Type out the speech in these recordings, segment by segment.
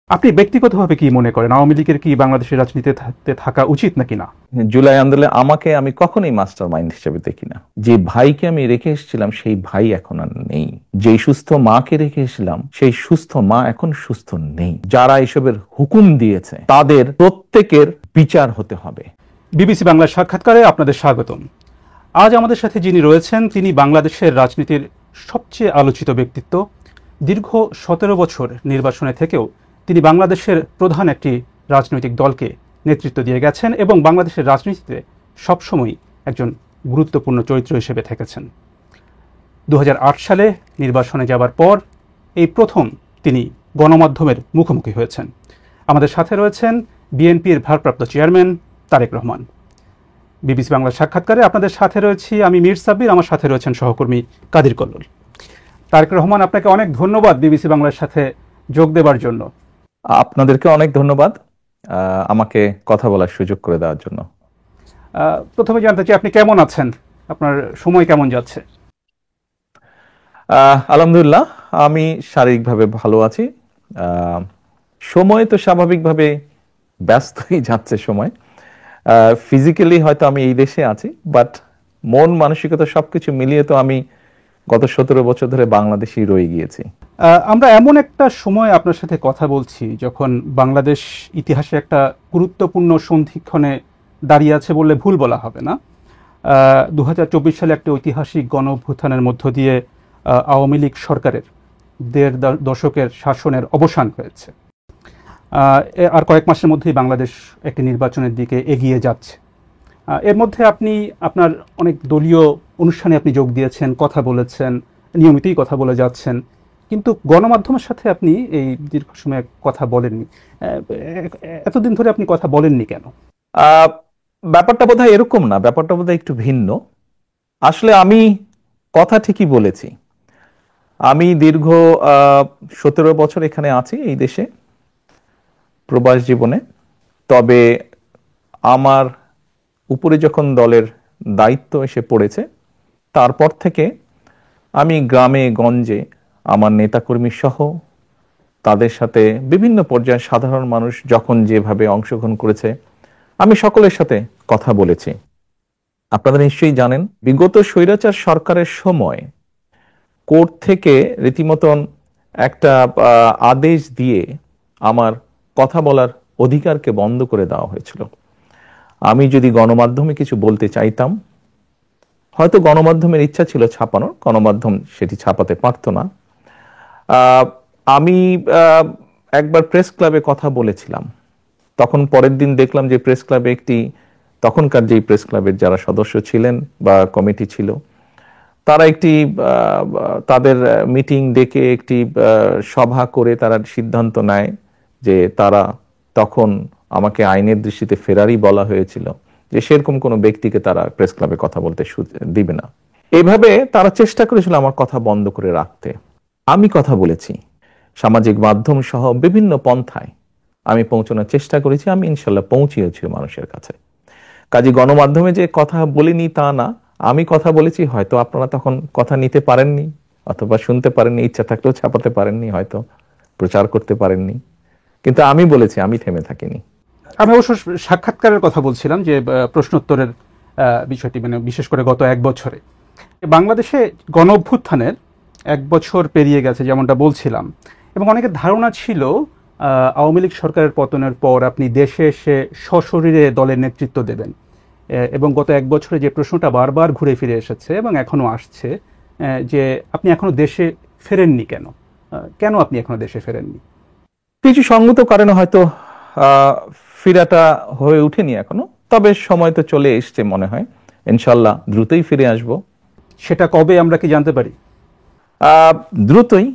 আপনি ব্যক্তিগতভাবে কি মনে করেন আওয়ামী লীগের কি বাংলাদেশের রাজনীতিতে থাকা উচিত নাকি না? জুলাই আন্দোলনে আমি কখনোই মাস্টার মাইন্ড হিসেবে দেখি না। যে ভাইকে আমি রেখে এসেছিলাম সেই ভাই এখন আর নেই। যেই সুস্থ মাকে রেখে এসেছিলাম সেই সুস্থ মা এখন সুস্থ নেই। যারা এসবের হুকুম দিয়েছে তাদের প্রত্যেকের বিচার হতে হবে। বিবিসি বাংলার সাক্ষাৎকারে আপনাদের স্বাগতম। আজ আমাদের সাথে যিনি রয়েছেন তিনি বাংলাদেশের রাজনীতির সবচেয়ে আলোচিত ব্যক্তিত্ব। দীর্ঘ 17 বছর নির্বাচনে থেকেও তিনি বাংলাদেশের প্রধান একটি রাজনৈতিক দলকে নেতৃত্ব দিয়ে গেছেন এবং বাংলাদেশের রাজনীতিতে সবসময় একজন গুরুত্বপূর্ণ চরিত্র হিসেবে থেকেছেন। 2008 সালে নির্বাচনে যাবার পর এই প্রথম তিনি গণমাধ্যমের মুখোমুখি হয়েছেন। আমাদের সাথে রয়েছেন বিএনপির ভারপ্রাপ্ত চেয়ারম্যান তারেক রহমান। বিবিসি বাংলার সাক্ষাৎকারে আপনাদের সাথে রয়েছি আমি মীর সাব্বির, আমার সাথে রয়েছেন সহকর্মী কাদির কল্লোল। তারেক রহমান, আপনাকে অনেক ধন্যবাদ বিবিসি বাংলার সাথে যোগ দেবার জন্য। আপনাদেরকে অনেক ধন্যবাদ আমাকে কথা বলার সুযোগ করে দেওয়ার জন্য। প্রথমে জানতে চাই আপনি কেমন আছেন, আপনার সময় কেমন যাচ্ছে? আলহামদুলিল্লাহ, আমি শারীরিকভাবে ভালো আছি। সময় তো স্বাভাবিকভাবে ব্যস্তই যাচ্ছে সময়। ফিজিক্যালি হয়তো আমি এই দেশে আছি, বাট মন মানসিকতা সবকিছু মিলিয়ে তো আমি গত 17 বছর ধরে বাংলাদেশেই রয়ে গিয়েছি। আমরা এমন একটা সময় আপনার সাথে কথা বলছি যখন বাংলাদেশ ইতিহাসে একটা গুরুত্বপূর্ণ সন্ধিক্ষণে দাঁড়িয়ে আছে বললে ভুল বলা হবে না। 2024 সালে একটা ঐতিহাসিক গণ অভ্যুত্থানের মধ্য দিয়ে আওয়ামী লীগ সরকারের 1.5 দশকের শাসনের অবসান হয়েছে। আর কয়েক মাসের মধ্যেই বাংলাদেশ একটি নির্বাচনের দিকে এগিয়ে যাচ্ছে। এর মধ্যে আপনি আপনার অনেক দলীয় অনুষ্ঠানে আপনি যোগ দিয়েছেন, কথা বলেছেন, নিয়মিতই কথা বলে যাচ্ছেন, কিন্তু গণমাধ্যমের সাথে আপনি এই দীর্ঘ সময় কথা বলেননি। এতদিন ধরে আপনি কথা বলেননি কেন? ব্যাপারটা বোধহয় এরকম না, ব্যাপারটা বোধহয় একটু ভিন্ন। আসলে আমি কথা ঠিকই বলেছি। আমি দীর্ঘ 17 বছর এখানে আছি এই দেশে প্রবাস জীবনে। তবে আমার উপরে যখন দলের দায়িত্ব এসে পড়েছে তারপর থেকে আমি গ্রামে গঞ্জে আমার নেতাকর্মী সহ তাদের সাথে বিভিন্ন পর্যায়ে সাধারণ মানুষ যখন যেভাবে অংশগ্রহণ করেছে আমি সকলের সাথে কথা বলেছি। আপনারা নিশ্চয়ই জানেন বিগত স্বৈরাচার সরকারের সময় কোর্ট থেকে রীতিমতন একটা আদেশ দিয়ে আমার কথা বলার অধিকারকে বন্ধ করে দেওয়া হয়েছিল। আমি যদি গণমাধ্যমে কিছু বলতে চাইতাম, হয়তো গণমাধ্যমের ইচ্ছা ছিল ছাপানোর, গণমাধ্যম সেটি ছাপাতে পারত না। আমি একবার প্রেস ক্লাবে কথা বলেছিলাম, তখন পরের দিন দেখলাম যে প্রেস ক্লাবে তখনকার যেই প্রেস ক্লাবের যারা সদস্য ছিলেন বা কমিটি ছিল তারা তাদের মিটিং ডেকে একটি সভা করে তারা সিদ্ধান্ত নেয় যে তারা তখন আমাকে আইনের দৃষ্টিতে ফেরারি বলা হয়েছিল, যে সেরকম কোনো ব্যক্তিকে তারা প্রেস ক্লাবে কথা বলতে দিবে না। এইভাবে তারা চেষ্টা করেছিল আমার কথা বন্ধ করে রাখতে। আমি কথা বলেছি সামাজিক মাধ্যম সহ বিভিন্ন পন্থায় আমি পৌঁছানোর চেষ্টা করেছি, আমি ইনশাল্লাহ পৌঁছিয়েছি মানুষের কাছে। কাজে গণমাধ্যমে যে কথা বলিনি তা না, আমি কথা বলেছি, হয়তো আপনারা তখন কথা নিতে পারেননি অথবা শুনতে পারেননি, ইচ্ছা থাকলেও ছাপাতে পারেননি, হয়তো প্রচার করতে পারেননি, কিন্তু আমি বলেছি, আমি থেমে থাকিনি। আমি অবশ্য সাক্ষাৎকারের কথা বলছিলাম, যে প্রশ্নোত্তরের বিষয়টি, মানে বিশেষ করে গত 1 বছরে বাংলাদেশে গণ অভ্যুত্থানের 1 বছর পেরিয়ে গেছে যেমনটা বলছিলাম, এবং অনেকের ধারণা ছিল আওয়ামী লীগ সরকারের পতনের পর আপনি দেশে এসে সশরীরে দলের নেতৃত্ব দেবেন, এবং গত 1 বছরে যে প্রশ্নটা বারবার ঘুরে ফিরে এসেছে এবং এখনো আসছে, যে আপনি এখনো দেশে ফেরেননি কেন? কেন আপনি এখনো দেশে ফেরেননি? কিছু সঙ্গত কারণে হয়তো ফিরাটা হয়ে উঠেনি এখনো, তবে সময় তো চলে এসছে, মনে হয় ইনশাল্লাহ দ্রুতই ফিরে আসব। সেটা কবে আমরা কি জানতে পারি? দ্রুতই,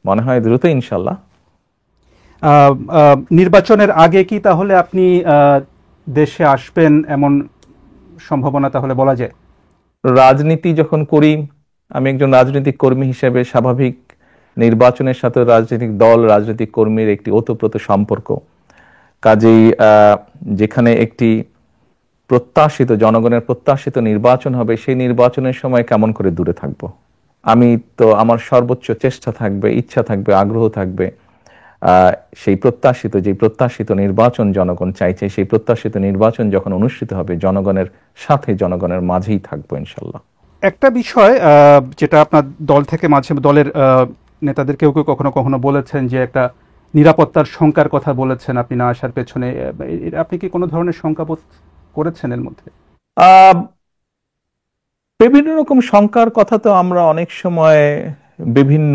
মনে হয় দ্রুতই ইনশাল্লাহ। নির্বাচনের আগে কি তাহলে আপনি দেশে আসবেন এমন সম্ভাবনা তাহলে বলা যায়? রাজনীতি যখন করি, আমি একজন রাজনৈতিক কর্মী হিসেবে স্বাভাবিক নির্বাচনের সাথে রাজনৈতিক দল রাজনৈতিক কর্মীর একটি ওতপ্রোত সম্পর্ক। কাজেই যেখানে একটি প্রত্যাশিত জনগণের প্রত্যাশিত নির্বাচন হবে, সেই নির্বাচনের সময় কেমন করে দূরে থাকব? আমি তো, আমার সর্বোচ্চ চেষ্টা থাকবে, ইচ্ছা থাকবে, আগ্রহ থাকবে সেই প্রত্যাশিত নির্বাচন জনগণ চাইছে, সেই প্রত্যাশিত নির্বাচন যখন অনুষ্ঠিত হবে জনগণের সাথে, জনগণের মাঝেই থাকবো ইনশাল্লাহ। একটা বিষয় যেটা আপনার দল থেকে মাঝে দলের নেতাদের কেউ কেউ কখনো কখনো বলেছেন যে একটা নিরাপত্তার শঙ্কার কথা বলেছেন আপনি না আসার পেছনে, আপনি কি কোনো ধরনের শঙ্কা বোধ করেছেন এর মধ্যে? আহ বিভিন্ন রকম শঙ্কার কথা তো আমরা অনেক সময় বিভিন্ন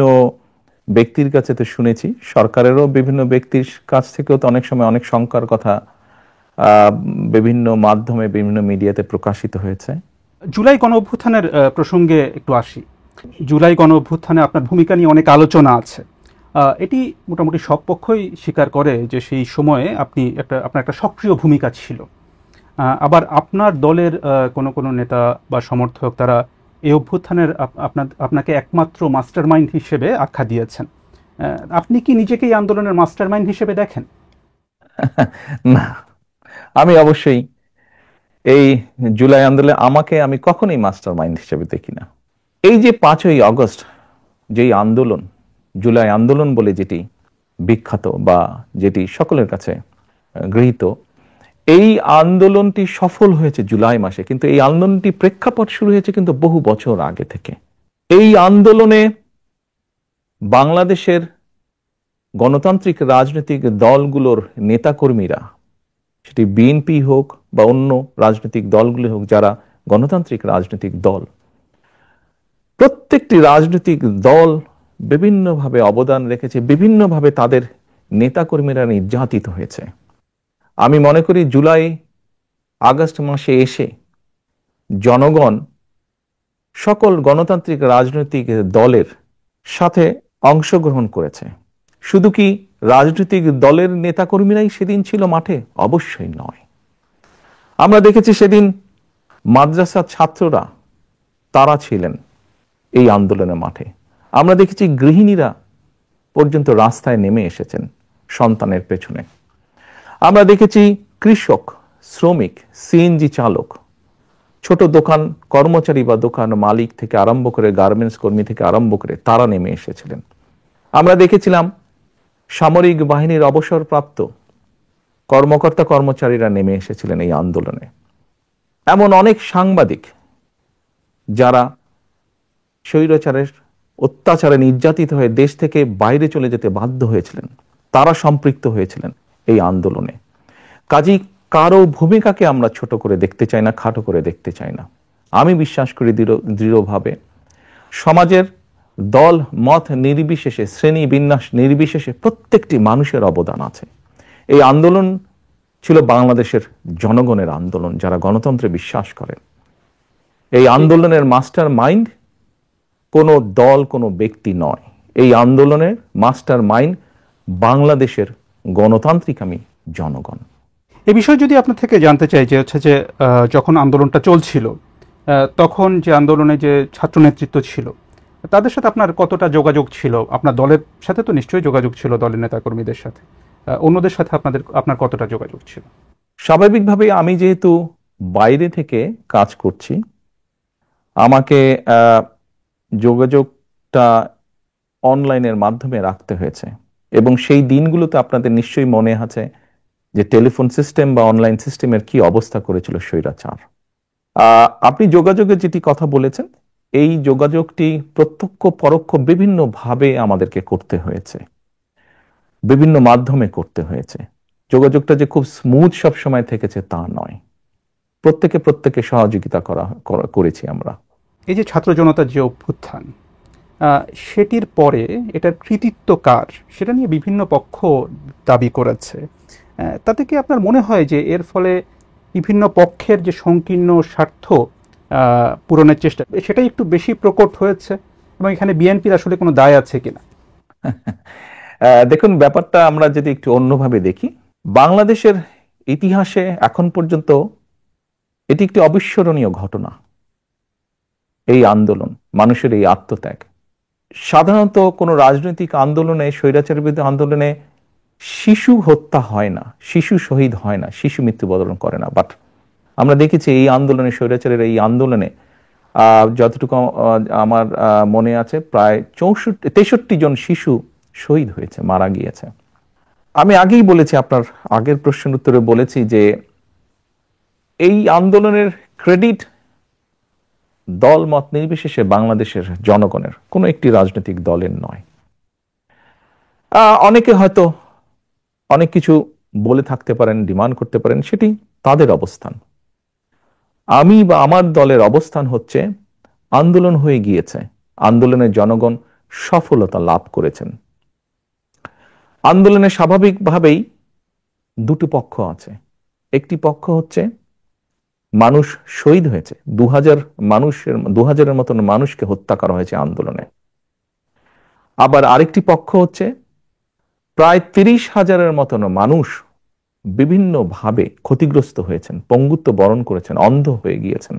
ব্যক্তির কাছে তো শুনেছি, সরকারেরও বিভিন্ন ব্যক্তির কাছ থেকেও তো অনেক সময় অনেক শঙ্কার কথা আহ বিভিন্ন মাধ্যমে, বিভিন্ন মিডিয়াতে প্রকাশিত হয়েছে। জুলাই গণ অভ্যুত্থানের প্রসঙ্গে একটু আসি। জুলাই গণ অভ্যুত্থানে আপনার ভূমিকা নিয়ে অনেক আলোচনা আছে। এটি মোটামুটি সব পক্ষই স্বীকার করে যে সেই সময়ে আপনার একটা সক্রিয় ভূমিকা ছিল। আবার আপনার দলের কোনো কোনো নেতা বা সমর্থক তারা এই অভ্যুত্থানের আপনাকে একমাত্র মাস্টারমাইন্ড হিসেবে আখ্যা দিয়েছেন। আপনি কি নিজেকে এই আন্দোলনের মাস্টারমাইন্ড হিসেবে দেখেন? না, আমি অবশ্যই এই জুলাই আন্দোলনে আমি কখনোই মাস্টার মাইন্ড হিসেবে দেখি না। এই যে 5ই আগস্ট যেই আন্দোলন, জুলাই আন্দোলন বলে যেটি বিখ্যাত বা যেটি সকলের কাছে গৃহীত, এই আন্দোলনটি সফল হয়েছে জুলাই মাসে, কিন্তু এই আন্দোলনটি প্রেক্ষাপট শুরু হয়েছে কিন্তু বহু বছর আগে থেকে। এই আন্দোলনে বাংলাদেশের গণতান্ত্রিক রাজনৈতিক দলগুলোর নেতাকর্মীরা, সেটি বিএনপি হোক বা অন্য রাজনৈতিক দলগুলি হোক, যারা গণতান্ত্রিক রাজনৈতিক দল, প্রত্যেকটি রাজনৈতিক দল বিভিন্নভাবে অবদান রেখেছে, বিভিন্নভাবে তাদের নেতাকর্মীরা নির্যাতিত হয়েছে। আমি মনে করি জুলাই আগস্ট মাসে এসে জনগণ সকল গণতান্ত্রিক রাজনৈতিক দলের সাথে অংশগ্রহণ করেছে। শুধু কি রাজনৈতিক দলের নেতাকর্মীরাই সেদিন ছিল মাঠে? অবশ্যই নয়। আমরা দেখেছি সেদিন মাদ্রাসার ছাত্ররা তারা ছিলেন এই আন্দোলনের মাঠে। আমরা দেখেছি গৃহিণীরা পর্যন্ত রাস্তায় নেমে এসেছেন সন্তানের পেছনে। আমরা দেখেছি কৃষক, শ্রমিক, সিএনজি চালক, ছোট দোকান কর্মচারী বা দোকান মালিক থেকে আরম্ভ করে গার্মেন্টস কর্মী থেকে আরম্ভ করে তারা নেমে এসেছিলেন। আমরা দেখেছিলাম সামরিক বাহিনীর অবসরপ্রাপ্ত কর্মকর্তা কর্মচারীরা নেমে এসেছিলেন এই আন্দোলনে। এমন অনেক সাংবাদিক যারা স্বৈরাচারের অত্যাচারে নির্যাতিত হয়ে দেশ থেকে বাইরে চলে যেতে বাধ্য হয়েছিলেন, তারা সম্পৃক্ত হয়েছিলেন এই আন্দোলনে। কাজী কারো ভূমিকাকে আমরা ছোট করে দেখতে চাই না, খাটো করে দেখতে চাই না। আমি বিশ্বাস করি দৃঢ়ভাবে সমাজের দল মত নির্বিশেষে, শ্রেণী বিন্যাস নির্বিশেষে প্রত্যেকটি মানুষের অবদান আছে। এই আন্দোলন ছিল বাংলাদেশের জনগণের আন্দোলন, যারা গণতন্ত্রে বিশ্বাস করেন। এই আন্দোলনের মাস্টার মাইন্ড কোনো দল, কোনো ব্যক্তি নয়। এই আন্দোলনের মাস্টার মাইন্ড বাংলাদেশের গণতান্ত্রিকামী জনগণ। এ বিষয়ে যদি আপনার থেকে জানতে চাই যে হচ্ছে যে যখন আন্দোলনটা চলছিল তখন যে আন্দোলনে যে ছাত্র নেতৃত্ব ছিল তাদের সাথে আপনার কতটা যোগাযোগ ছিল? আপনার দলের সাথে তো নিশ্চয়ই যোগাযোগ ছিল, দলের নেতাকর্মীদের সাথে। অন্যদের সাথে আপনার কতটা যোগাযোগ ছিল? স্বাভাবিকভাবে আমি যেহেতু বাইরে থেকে কাজ করছি, আমাকে যোগাযোগটা অনলাইনের মাধ্যমে রাখতে হয়েছে। এবং সেই দিনগুলোতে আপনাদের নিশ্চয়ই মনে আছে যে টেলিফোন সিস্টেম বা অনলাইন সিস্টেমের কি অবস্থা করেছিল স্বৈরাচার। আপনি যোগাযোগের যেটি কথা বলেছেন, এই যোগাযোগটি প্রত্যক্ষ পরোক্ষ বিভিন্নভাবে আমাদেরকে করতে হয়েছে, বিভিন্ন মাধ্যমে করতে হয়েছে। যোগাযোগটা যে খুব স্মুথ সব সময় থেকেছে তা নয়, প্রত্যেকে সহযোগিতা করেছি আমরা। এই যে ছাত্র জনতার যে অভ্যুত্থান, সেটির পরে এটার কৃতিত্ব কার সেটা নিয়ে বিভিন্ন পক্ষ দাবি করেছে। তাতে কি আপনার মনে হয় যে এর ফলে বিভিন্ন পক্ষের যে সংকীর্ণ স্বার্থ পূরণের চেষ্টা সেটাই একটু বেশি প্রকট হয়েছে, এবং এখানে বিএনপির আসলে কোনো দায় আছে কিনা? দেখুন, ব্যাপারটা আমরা যদি একটু অন্যভাবে দেখি, বাংলাদেশের ইতিহাসে এখন পর্যন্ত এটি একটি অবিস্মরণীয় ঘটনা। এই আন্দোলন, মানুষের এই আত্মত্যাগ। সাধারণত কোনো রাজনৈতিক আন্দোলনে, স্বৈরাচারের বিরুদ্ধে আন্দোলনে শিশু হত্যা হয় না, শিশু শহীদ হয় না, শিশু মৃত্যুবরণ করে না। বাট আমরা দেখেছি এই আন্দোলনে, স্বৈরাচারের এই আন্দোলনে যতটুকু আমার মনে আছে, প্রায় 63 জন শিশু শহীদ হয়েছে, মারা গিয়েছে। আমি আগেই বলেছি, আপনার আগের প্রশ্নের উত্তরে বলেছি যে এই আন্দোলনের ক্রেডিট দল মত নির্বিশেষে বাংলাদেশের জনগণের, কোনো একটি রাজনৈতিক দলের নয়। অনেকে হয়তো অনেক কিছু বলে থাকতে পারেন, ডিমান্ড করতে পারেন, সেটি তাদের অবস্থান। আমি বা আমার দলের অবস্থান হচ্ছে, আন্দোলন হয়ে গিয়েছে, আন্দোলনের জনগণ সফলতা লাভ করেছেন। আন্দোলনে স্বাভাবিকভাবেই দুটো পক্ষ আছে। একটি পক্ষ হচ্ছে মানুষ শহীদ হয়েছে, 2000-এর মতন মানুষকে হত্যা করা হয়েছে আন্দোলনে। আবার আরেকটি পক্ষ হচ্ছে প্রায় 30,000-এর মতন মানুষ বিভিন্নভাবে ক্ষতিগ্রস্ত হয়েছেন, পঙ্গুত্ব বরণ করেছেন, অন্ধ হয়ে গিয়েছেন।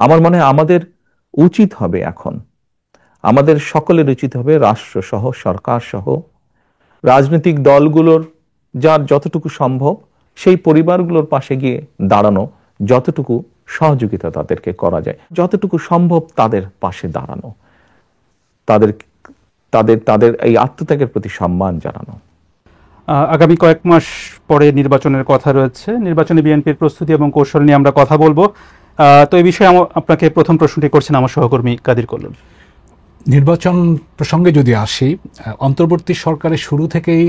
আমার মনে হয় আমাদের উচিত হবে, এখন আমাদের সকলের উচিত হবে, রাষ্ট্র সহ, সরকার সহ, রাজনৈতিক দলগুলোর যার যতটুকু সম্ভব সেই পরিবারগুলোর পাশে গিয়ে দাঁড়ানো, যতটুকু সহযোগিতা তাদেরকে করা যায়, যতটুকু সম্ভব তাদের পাশে দাঁড়ানো, তাদের তাদের তাদের এই আত্মত্যাগের প্রতি সম্মান জানানো। আগামী কয়েক মাস পরে নির্বাচনের কথা রয়েছে। নির্বাচনে বিএনপির প্রস্তুতি এবং কৌশল নিয়ে আমরা কথা বলবো। তো এই বিষয়ে আপনাকে প্রথম প্রশ্নটি করছেন আমার সহকর্মী কাদির কল্লোল। নির্বাচন প্রসঙ্গে যদি আসি, অন্তর্বর্তী সরকারের শুরু থেকেই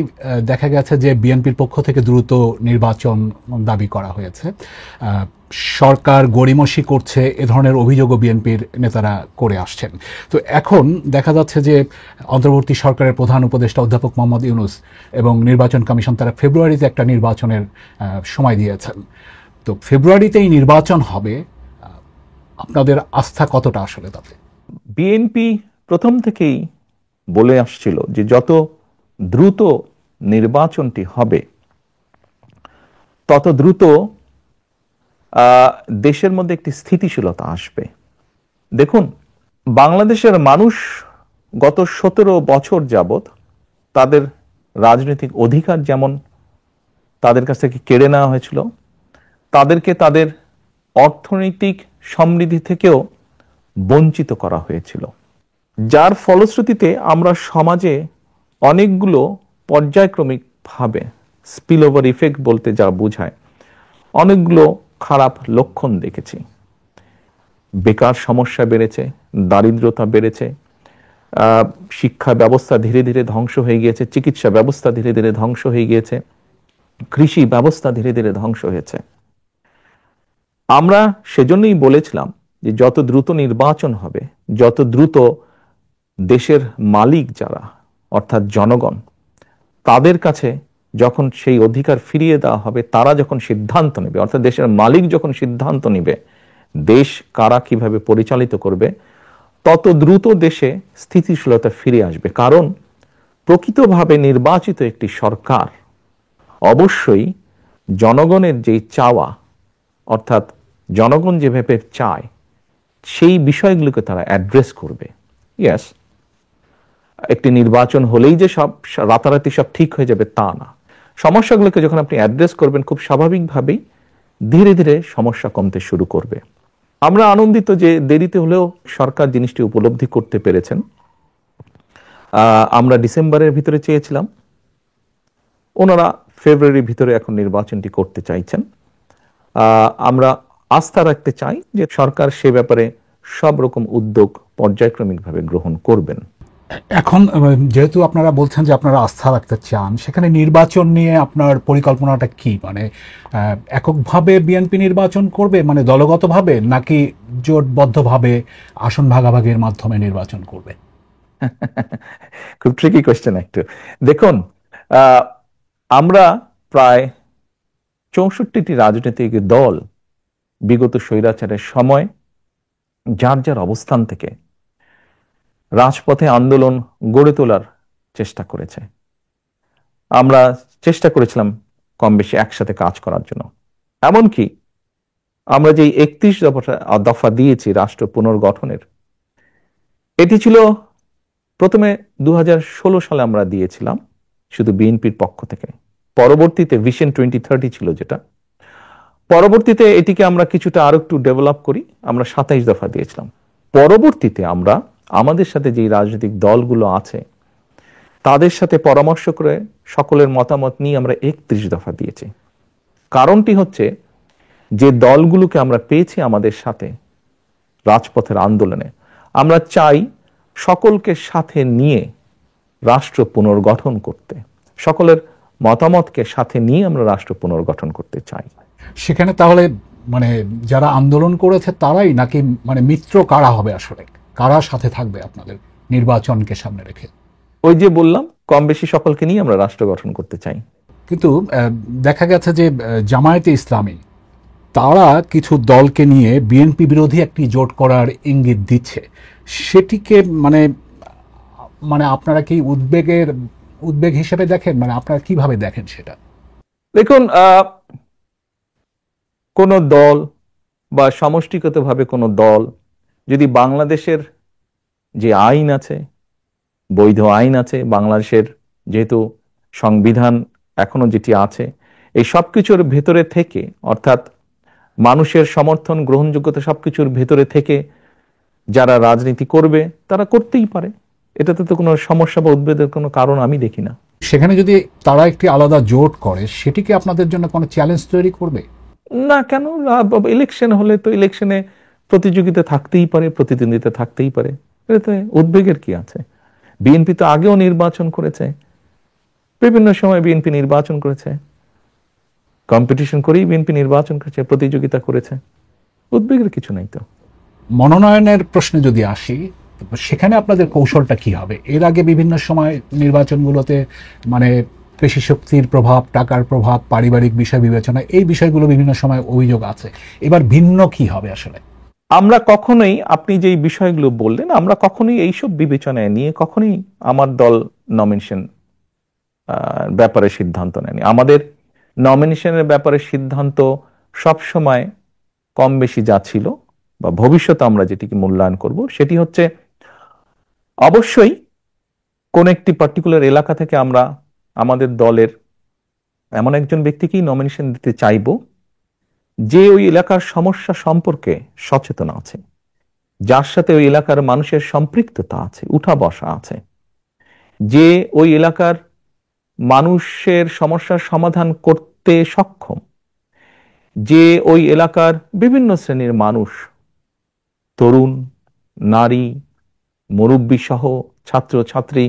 দেখা গেছে যে বিএনপির পক্ষ থেকে দ্রুত নির্বাচন দাবি করা হয়েছে। সরকার গড়িমসি করছে, এ ধরনের অভিযোগও বিএনপির নেতারা করে আসছেন। তো এখন দেখা যাচ্ছে যে অন্তর্বর্তী সরকারের প্রধান উপদেষ্টা অধ্যাপক মোহাম্মদ ইউনূস এবং নির্বাচন কমিশন তারা ফেব্রুয়ারিতে একটা নির্বাচনের সময় দিয়েছেন। তো ফেব্রুয়ারিতেই নির্বাচন হবে, আপনাদের আস্থা কতটা আসলে তাতে? বিএনপি প্রথম থেকেই বলে আসছিল যে যত দ্রুত নির্বাচনটি হবে তত দ্রুত দেশের মধ্যে একটি স্থিতিশীলতা আসবে। দেখুন, বাংলাদেশের মানুষ গত 17 বছর যাবৎ তাদের রাজনৈতিক অধিকার যেমন তাদের কাছ থেকে কেড়ে নেওয়া হয়েছিল, তাদেরকে তাদের অর্থনৈতিক সমৃদ্ধি থেকেও বঞ্চিত করা হয়েছিল, যার ফলশ্রুতিতে আমরা সমাজে অনেকগুলো পর্যায়ক্রমিকভাবে স্পিল ওভার ইফেক্ট বলতে যা বোঝায়, অনেকগুলো খারাপ লক্ষণ দেখেছি। বেকার সমস্যা বেড়েছে, দারিদ্রতা বেড়েছে, শিক্ষা ব্যবস্থা ধীরে ধীরে ধ্বংস হয়ে গিয়েছে, চিকিৎসা ব্যবস্থা ধীরে ধীরে ধ্বংস হয়ে গিয়েছে, কৃষি ব্যবস্থা ধীরে ধীরে ধ্বংস হয়েছে। আমরা সেজন্যই বলেছিলাম যে যত দ্রুত নির্বাচন হবে, যত দ্রুত দেশের মালিক যারা অর্থাৎ জনগণ, তাদের কাছে যখন সেই অধিকার ফিরিয়ে দেওয়া হবে, তারা যখন সিদ্ধান্ত নেবে, অর্থাৎ দেশের মালিক যখন সিদ্ধান্ত নেবে দেশ কারা কিভাবে পরিচালিত করবে, তত দ্রুত দেশে স্থিতিশীলতা ফিরে আসবে। কারণ প্রকৃতভাবে নির্বাচিত একটি সরকার অবশ্যই জনগণের যেই চাওয়া, অর্থাৎ জনগণ যেভাবে চায় সেই বিষয়গুলোকে তারা অ্যাড্রেস করবে। ইয়েস, একটি নির্বাচন হলেই যে সব রাতারাতি সব ঠিক হয়ে যাবে তা না। সমস্যাগুলোকে যখন আপনি অ্যাড্রেস করবেন, খুব স্বাভাবিকভাবেই ধীরে ধীরে সমস্যা কমতে শুরু করবে। আমরা আনন্দিত যে দেরিতে হলেও সরকার জিনিসটি উপলব্ধি করতে পেরেছেন। আমরা ডিসেম্বরের ভিতরে চেয়েছিলাম, ওনারা ফেব্রুয়ারির ভিতরে এখন নির্বাচনটি করতে চাইছেন। আমরা আস্থা রাখতে চাই যে সরকার সে ব্যাপারে সব রকম উদ্যোগ পর্যায়ক্রমিকভাবে গ্রহণ করবেন। এখন যেহেতু আপনারা বলছেন যে আপনারা আস্থা রাখতে চান, সেখানে নির্বাচন নিয়ে আপনার পরিকল্পনাটা কি? মানে এককভাবে বিএনপি নির্বাচন করবে, মানে দলগতভাবে, নাকি জোটবদ্ধভাবে আসন ভাগাভাগির মাধ্যমে নির্বাচন করবে? খুব ট্রিকি কোয়েশ্চেন একটু। দেখুন, আমরা প্রায় 64টি রাজনৈতিক দল বিগত স্বৈরাচারের সময় যার যার অবস্থান থেকে রাজপথে আন্দোলন গড়ে তোলার চেষ্টা করেছে। আমরা চেষ্টা করেছিলাম কম বেশি একসাথে কাজ করার জন্য। এমনকি আমরা যে 31 দফা দিয়েছি রাষ্ট্র পুনর্গঠনের, এটি ছিল প্রথমে 2016 সালে আমরা দিয়েছিলাম শুধু বিএনপির পক্ষ থেকে। পরবর্তীতে ভিশন 2030 ছিল যেটা, পরবর্তীতে এটিকে আমরা কিছুটা আরো একটু ডেভেলপ করি, আমরা 27 দফা দিয়েছিলাম। পরবর্তীতে আমরা আমাদের সাথে যে রাজনৈতিক দলগুলো আছে তাদের সাথে পরামর্শ করে সকলের মতামত নিয়ে আমরা 31 দফা দিয়েছি। কারণটি হচ্ছে যে দলগুলোকে আমরা পেয়েছি আমাদের সাথে রাজপথের আন্দোলনে, আমরা চাই সকলকে সাথে নিয়ে রাষ্ট্র পুনর্গঠন করতে, সকলের মতামতকে সাথে নিয়ে আমরা রাষ্ট্র পুনর্গঠন করতে চাই। সেখানে তাহলে মানে যারা আন্দোলন করেছে তারাই নাকি মানে মিত্র কারা হবে, আসলে কারা সাথে থাকবে আপনাদের নির্বাচনকে সামনে রেখে? ওই যে বললাম, কম বেশি সকলকে নিয়ে আমরা রাষ্ট্র গঠন করতে চাই। কিন্তু দেখা গেছে যে জামায়াতে ইসলামী তারা কিছু দলকে নিয়ে বিএনপি বিরোধী একটি জোট করার ইঙ্গিত দিচ্ছে, সেটিকে মানে মানে আপনারা কি উদ্বেগ হিসেবে দেখেন, মানে আপনারা কিভাবে দেখেন সেটা? দেখুন, কোন দল বা সমষ্টিগতভাবে কোনো দল যদি বাংলাদেশের যে আইন আছে, বৈধ আইন আছে বাংলাদেশের, যেহেতু সংবিধান এখনো যেটি আছে, এই সবকিছুর ভেতরে থেকে, অর্থাৎ মানুষের সমর্থন গ্রহণযোগ্যতা সবকিছুর ভেতরে থেকে যারা রাজনীতি করবে তারা করতেই পারে, এটাতে তো কোনো সমস্যা বা উদ্বেগের কোনো কারণ আমি দেখি না। সেখানে যদি তারা একটি আলাদা জোট করে, সেটি কি আপনাদের জন্য কোনো চ্যালেঞ্জ তৈরি করবে? না, কেন? ইলেকশন হলে তো ইলেকশনে প্রতিযোগিতা থাকতেই পারে, প্রতিদ্বন্দ্বিতা থাকতেই পারে, এতে উদ্বেগের কি আছে? বিএনপি তো আগেও নির্বাচন করেছে, বিভিন্ন সময় বিএনপি নির্বাচন করেছে, কম্পিটিশন করেই বিএনপি নির্বাচন করেছে, প্রতিযোগিতা করেছে, উদ্বেগের কিছু নাই তো। মনোনয়নের প্রশ্নে যদি আসি, সেখানে আপনাদের কৌশলটা কি হবে? এর আগে বিভিন্ন সময় নির্বাচনগুলোতে মানে পেশি শক্তির প্রভাব, টাকার প্রভাব, পারিবারিক বিষয় বিবেচনা, এই বিষয়গুলো বিভিন্ন সময় অভিযোগ আছে, এবার ভিন্ন কি হবে আসলে? আমরা কখনোই, আপনি যেই বিষয়গুলো বললেন, আমরা কখনোই এইসব বিবেচনায় নিয়ে কখনোই আমার দল নমিনেশন ব্যাপারে সিদ্ধান্ত নেয়নি। আমাদের নমিনেশনের ব্যাপারে সিদ্ধান্ত সবসময় কম বেশি যা ছিল বা ভবিষ্যতে আমরা যেটিকে মূল্যায়ন করব সেটি হচ্ছে, অবশ্যই কোন একটি পার্টিকুলার এলাকা থেকে আমরা আমাদের দলের এমন একজন ব্যক্তিকেই নমিনেশন দিতে চাইব যে ওই এলাকার সমস্যা সম্পর্কে সচেতন আছে, যার সাথে ওই এলাকার মানুষের সম্পৃক্ততা আছে, উঠা বসা আছে, যে ওই এলাকার মানুষের সমস্যার সমাধান করতে সক্ষম, যে ওই এলাকার বিভিন্ন শ্রেণীর মানুষ, তরুণ, নারী, মুরব্বী সহ ছাত্র ছাত্রী,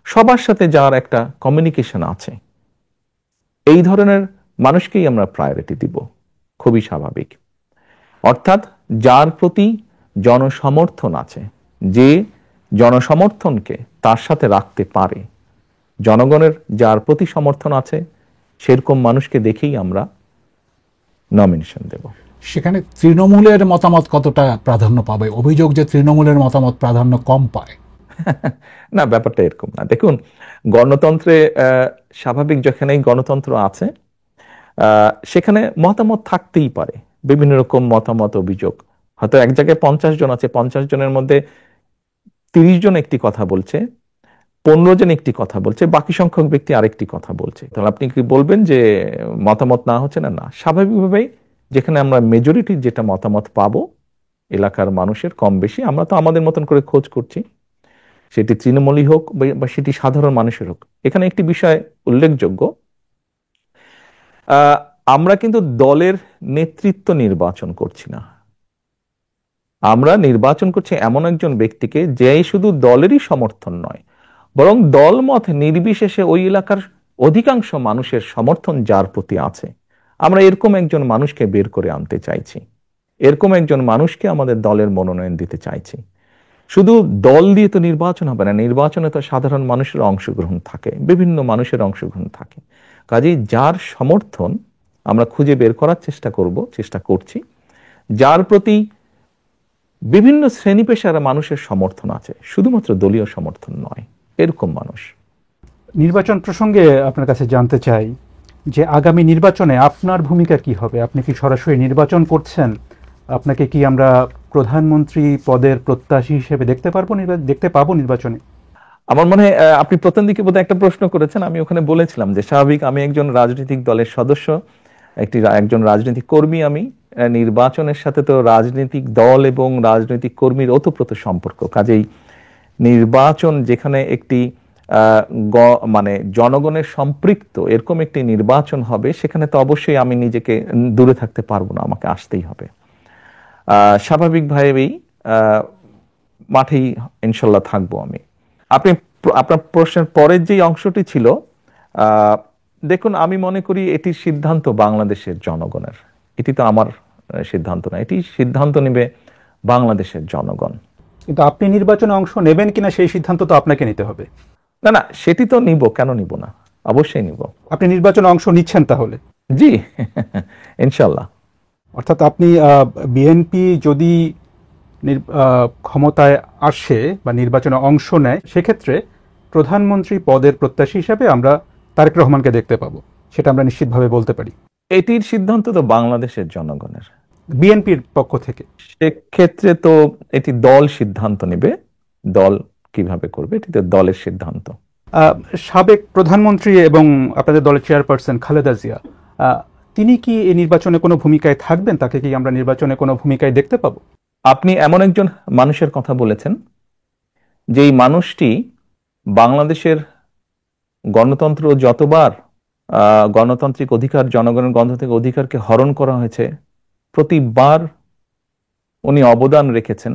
সবার সাথে যার একটা কমিউনিকেশন আছে, এই ধরনের মানুষকেই আমরা প্রায়োরিটি দিব, খুবই স্বাভাবিক। অর্থাৎ যার প্রতি জনসমর্থন আছে, যে জনসমর্থনকে তার সাথে রাখতে পারে, জনগণের যার প্রতি সমর্থন আছে, সেরকম মানুষকে দেখেই আমরা নমিনেশন দেব। সেখানে তৃণমূলের মতামত কতটা প্রাধান্য পাবে? অভিযোগ যে তৃণমূলের মতামত প্রাধান্য কম পায়। না, ব্যাপারটা এরকম না। দেখুন, গণতন্ত্রে স্বাভাবিক যেখানেই গণতন্ত্র আছে সেখানে মতামত থাকতেই পারে, বিভিন্ন রকম মতামত, অভিযোগ। হয়তো এক জায়গায় 50 জন আছে, 50 জনের মধ্যে 30 জন একটি কথা বলছে, 15 জন একটি কথা বলছে, বাকি সংখ্যক ব্যক্তি আরেকটি কথা বলছে। তাহলে আপনি কি বলবেন যে মতামত না হচ্ছে? না, না, স্বাভাবিকভাবেই যেখানে আমরা মেজরিটির যেটা মতামত পাবো এলাকার মানুষের কম বেশি, আমরা তো আমাদের মতন করে খোঁজ করছি, সেটি তৃণমূলই হোক বা সেটি সাধারণ মানুষের হোক। এখানে একটি বিষয় উল্লেখযোগ্য, আমরা কিন্তু দলের নেতৃত্ব নির্বাচন করছি না, আমরা নির্বাচন করছি এমন একজন ব্যক্তিকে যে শুধু দলেরই সমর্থন নয়, বরং দলমত নির্বিশেষে ওই এলাকার অধিকাংশ মানুষের সমর্থন যার প্রতি আছে, আমরা এরকম একজন মানুষকে বের করে আনতে চাইছি, এরকম একজন মানুষকে আমাদের দলের মনোনয়ন দিতে চাইছি। শুধু দল দিয়ে তো নির্বাচন হবে না, নির্বাচনে তো সাধারণ মানুষের অংশগ্রহণ থাকে, বিভিন্ন মানুষের অংশগ্রহণ থাকে। কাজেই যার সমর্থন আমরা খুঁজে বের করার চেষ্টা করছি, যার প্রতি বিভিন্ন শ্রেণী পেশার মানুষের সমর্থন আছে, শুধুমাত্র দলীয় সমর্থন নয়, এরকম মানুষ। নির্বাচন প্রসঙ্গে আপনার কাছে জানতে চাই যে আগামী নির্বাচনে আপনার ভূমিকা কি হবে? আপনি কি সরাসরি নির্বাচন করছেন? আপনাকে কি আমরা প্রধানমন্ত্রী পদের প্রত্যাশী হিসেবে দেখতে পাবো নির্বাচনে? আমার মনে হয় আপনি প্রথম দিকে বোধহয় একটা প্রশ্ন করেছেন, আমি ওখানে বলেছিলাম যে স্বাভাবিক আমি একজন রাজনৈতিক দলের সদস্য, একজন রাজনৈতিক কর্মী। আমি নির্বাচনের সাথে তো রাজনৈতিক দল এবং রাজনৈতিক কর্মীর ওতপ্রোত সম্পর্ক, কাজেই নির্বাচন যেখানে একটি মানে জনগণের সম্পৃক্ত এরকম একটি নির্বাচন হবে, সেখানে তো অবশ্যই আমি নিজেকে দূরে থাকতে পারবো না, আমাকে আসতেই হবে। স্বাভাবিকভাবেই মাঠেই ইনশাল্লাহ থাকবো আমি। আপনার প্রশ্নের পরের যে অংশটি ছিল, দেখুন, আমি মনে করি এটির সিদ্ধান্ত বাংলাদেশের জনগণের। এটি তো আমার সিদ্ধান্ত না, এটি সিদ্ধান্ত নেবে বাংলাদেশের জনগণ। কিন্তু আপনি নির্বাচনে অংশ নেবেন কিনা সেই সিদ্ধান্ত তো আপনাকে নিতে হবে। না না, সেটি তো নিব, কেন নিব না, অবশ্যই নিব। আপনি নির্বাচনে অংশ নিচ্ছেন তাহলে? জি, ইনশাল্লাহ। অর্থাৎ আপনি বিএনপি যদি ক্ষমতায় আসে বা নির্বাচনে অংশ নেয়, সেক্ষেত্রে প্রধানমন্ত্রী পদের প্রত্যাশী হিসাবে আমরা তারেক রহমানকে দেখতে পাবো, সেটা আমরা নিশ্চিতভাবে বলতে পারি। এটির সিদ্ধান্ত তো বাংলাদেশের জনগণের, বিএনপির পক্ষ থেকে। সেক্ষেত্রে তো এটি দল সিদ্ধান্ত নেবে, দল কিভাবে করবে এটি তো দলের সিদ্ধান্ত। সাবেক প্রধানমন্ত্রী এবং আপনাদের দলের চেয়ারপারসন খালেদা জিয়া, তিনি কি এই নির্বাচনে কোনো ভূমিকায় থাকবেন? তাকে কি আমরা নির্বাচনে কোনো ভূমিকায় দেখতে পাবো? আপনি এমন একজন মানুষের কথা বলেছেন, যেই মানুষটি বাংলাদেশের গণতন্ত্র যতবার গণতান্ত্রিক অধিকার, জনগণের গণতান্ত্রিক অধিকারকে হরণ করা হয়েছে, প্রতিবার উনি অবদান রেখেছেন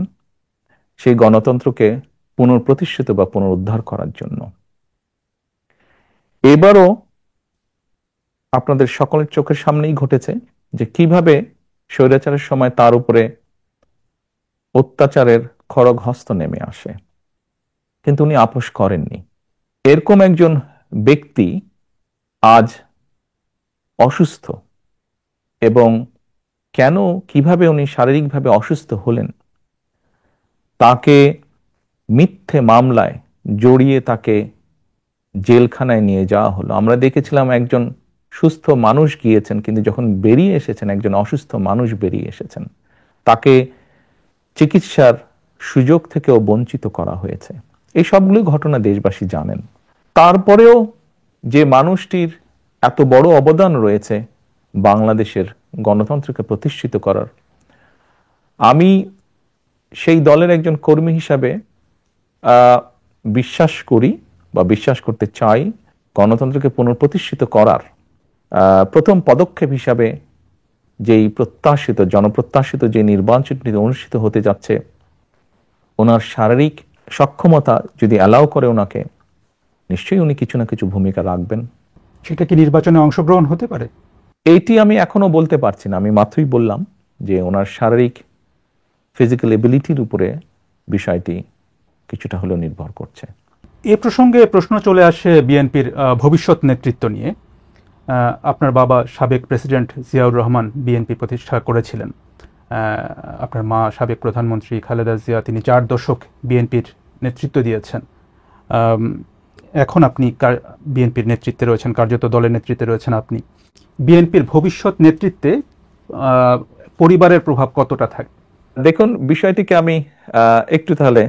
সেই গণতন্ত্রকে পুনঃপ্রতিষ্ঠিত বা পুনরুদ্ধার করার জন্য। এবারও আপনাদের সকলের চোখের সামনেই ঘটেছে যে কিভাবে স্বৈরাচারের সময় তার উপরে অত্যাচারের খড়গ হস্ত নেমে আসে, কিন্তু উনি আপোষ করেননি। এরকম একজন ব্যক্তি আজ অসুস্থ, এবং কেন, কিভাবে উনি শারীরিকভাবে অসুস্থ হলেন, তাকে মিথ্যে মামলায় জড়িয়ে তাকে জেলখানায় নিয়ে যাওয়া হলো। আমরা দেখেছিলাম একজন সুস্থ মানুষ গিয়েছেন, কিন্তু যখন বেরিয়ে এসেছেন, একজন অসুস্থ মানুষ বেরিয়ে এসেছেন, তাকে চিকিৎসার সুযোগ থেকেও বঞ্চিত করা হয়েছে। এই সবগুলো ঘটনা দেশবাসী জানেন। তারপরেও যে মানুষটির এত বড় অবদান রয়েছে বাংলাদেশের গণতন্ত্রকে প্রতিষ্ঠিত করার, আমি সেই দলের একজন কর্মী হিসাবে বিশ্বাস করি বা বিশ্বাস করতে চাই, গণতন্ত্রকে পুনঃপ্রতিষ্ঠিত করার প্রথম পদক্ষেপ হিসাবে যেই প্রত্যাশিত, জনপ্রত্যাশিত যে নির্বাচনটি অনুষ্ঠিত হতে যাচ্ছে, ওনার শারীরিক সক্ষমতা যদি অ্যালাউ করে ওনাকে, নিশ্চয়ই উনি কিছু না কিছু ভূমিকা রাখবেন। সেটা কি নির্বাচনে অংশগ্রহণ হতে পারে? এইটি আমি এখনো বলতে পারছি না। আমি মাত্রই বললাম যে ওনার শারীরিক ফিজিক্যাল এবিলিটির উপরে বিষয়টি কিছুটা হলেও নির্ভর করছে। এ প্রসঙ্গে প্রশ্ন চলে আসে বিএনপির ভবিষ্যৎ নেতৃত্ব নিয়ে। আপনার বাবা সাবেক প্রেসিডেন্ট জিয়াউর রহমান বিএনপি প্রতিষ্ঠা করেছিলেন। আপনার মা সাবেক প্রধানমন্ত্রী খালেদা জিয়া, তিনি 4 দশক বিএনপির নেতৃত্ব দিয়েছেন। এখন আপনি বিএনপির নেতৃত্বে রয়েছেন, কার্যত দলের নেতৃত্বে রয়েছেন আপনি। বিএনপির ভবিষ্যৎ নেতৃত্বে পরিবারের প্রভাব কতটা থাকে? দেখুন, বিষয়টিকে আমি একটু তাহলে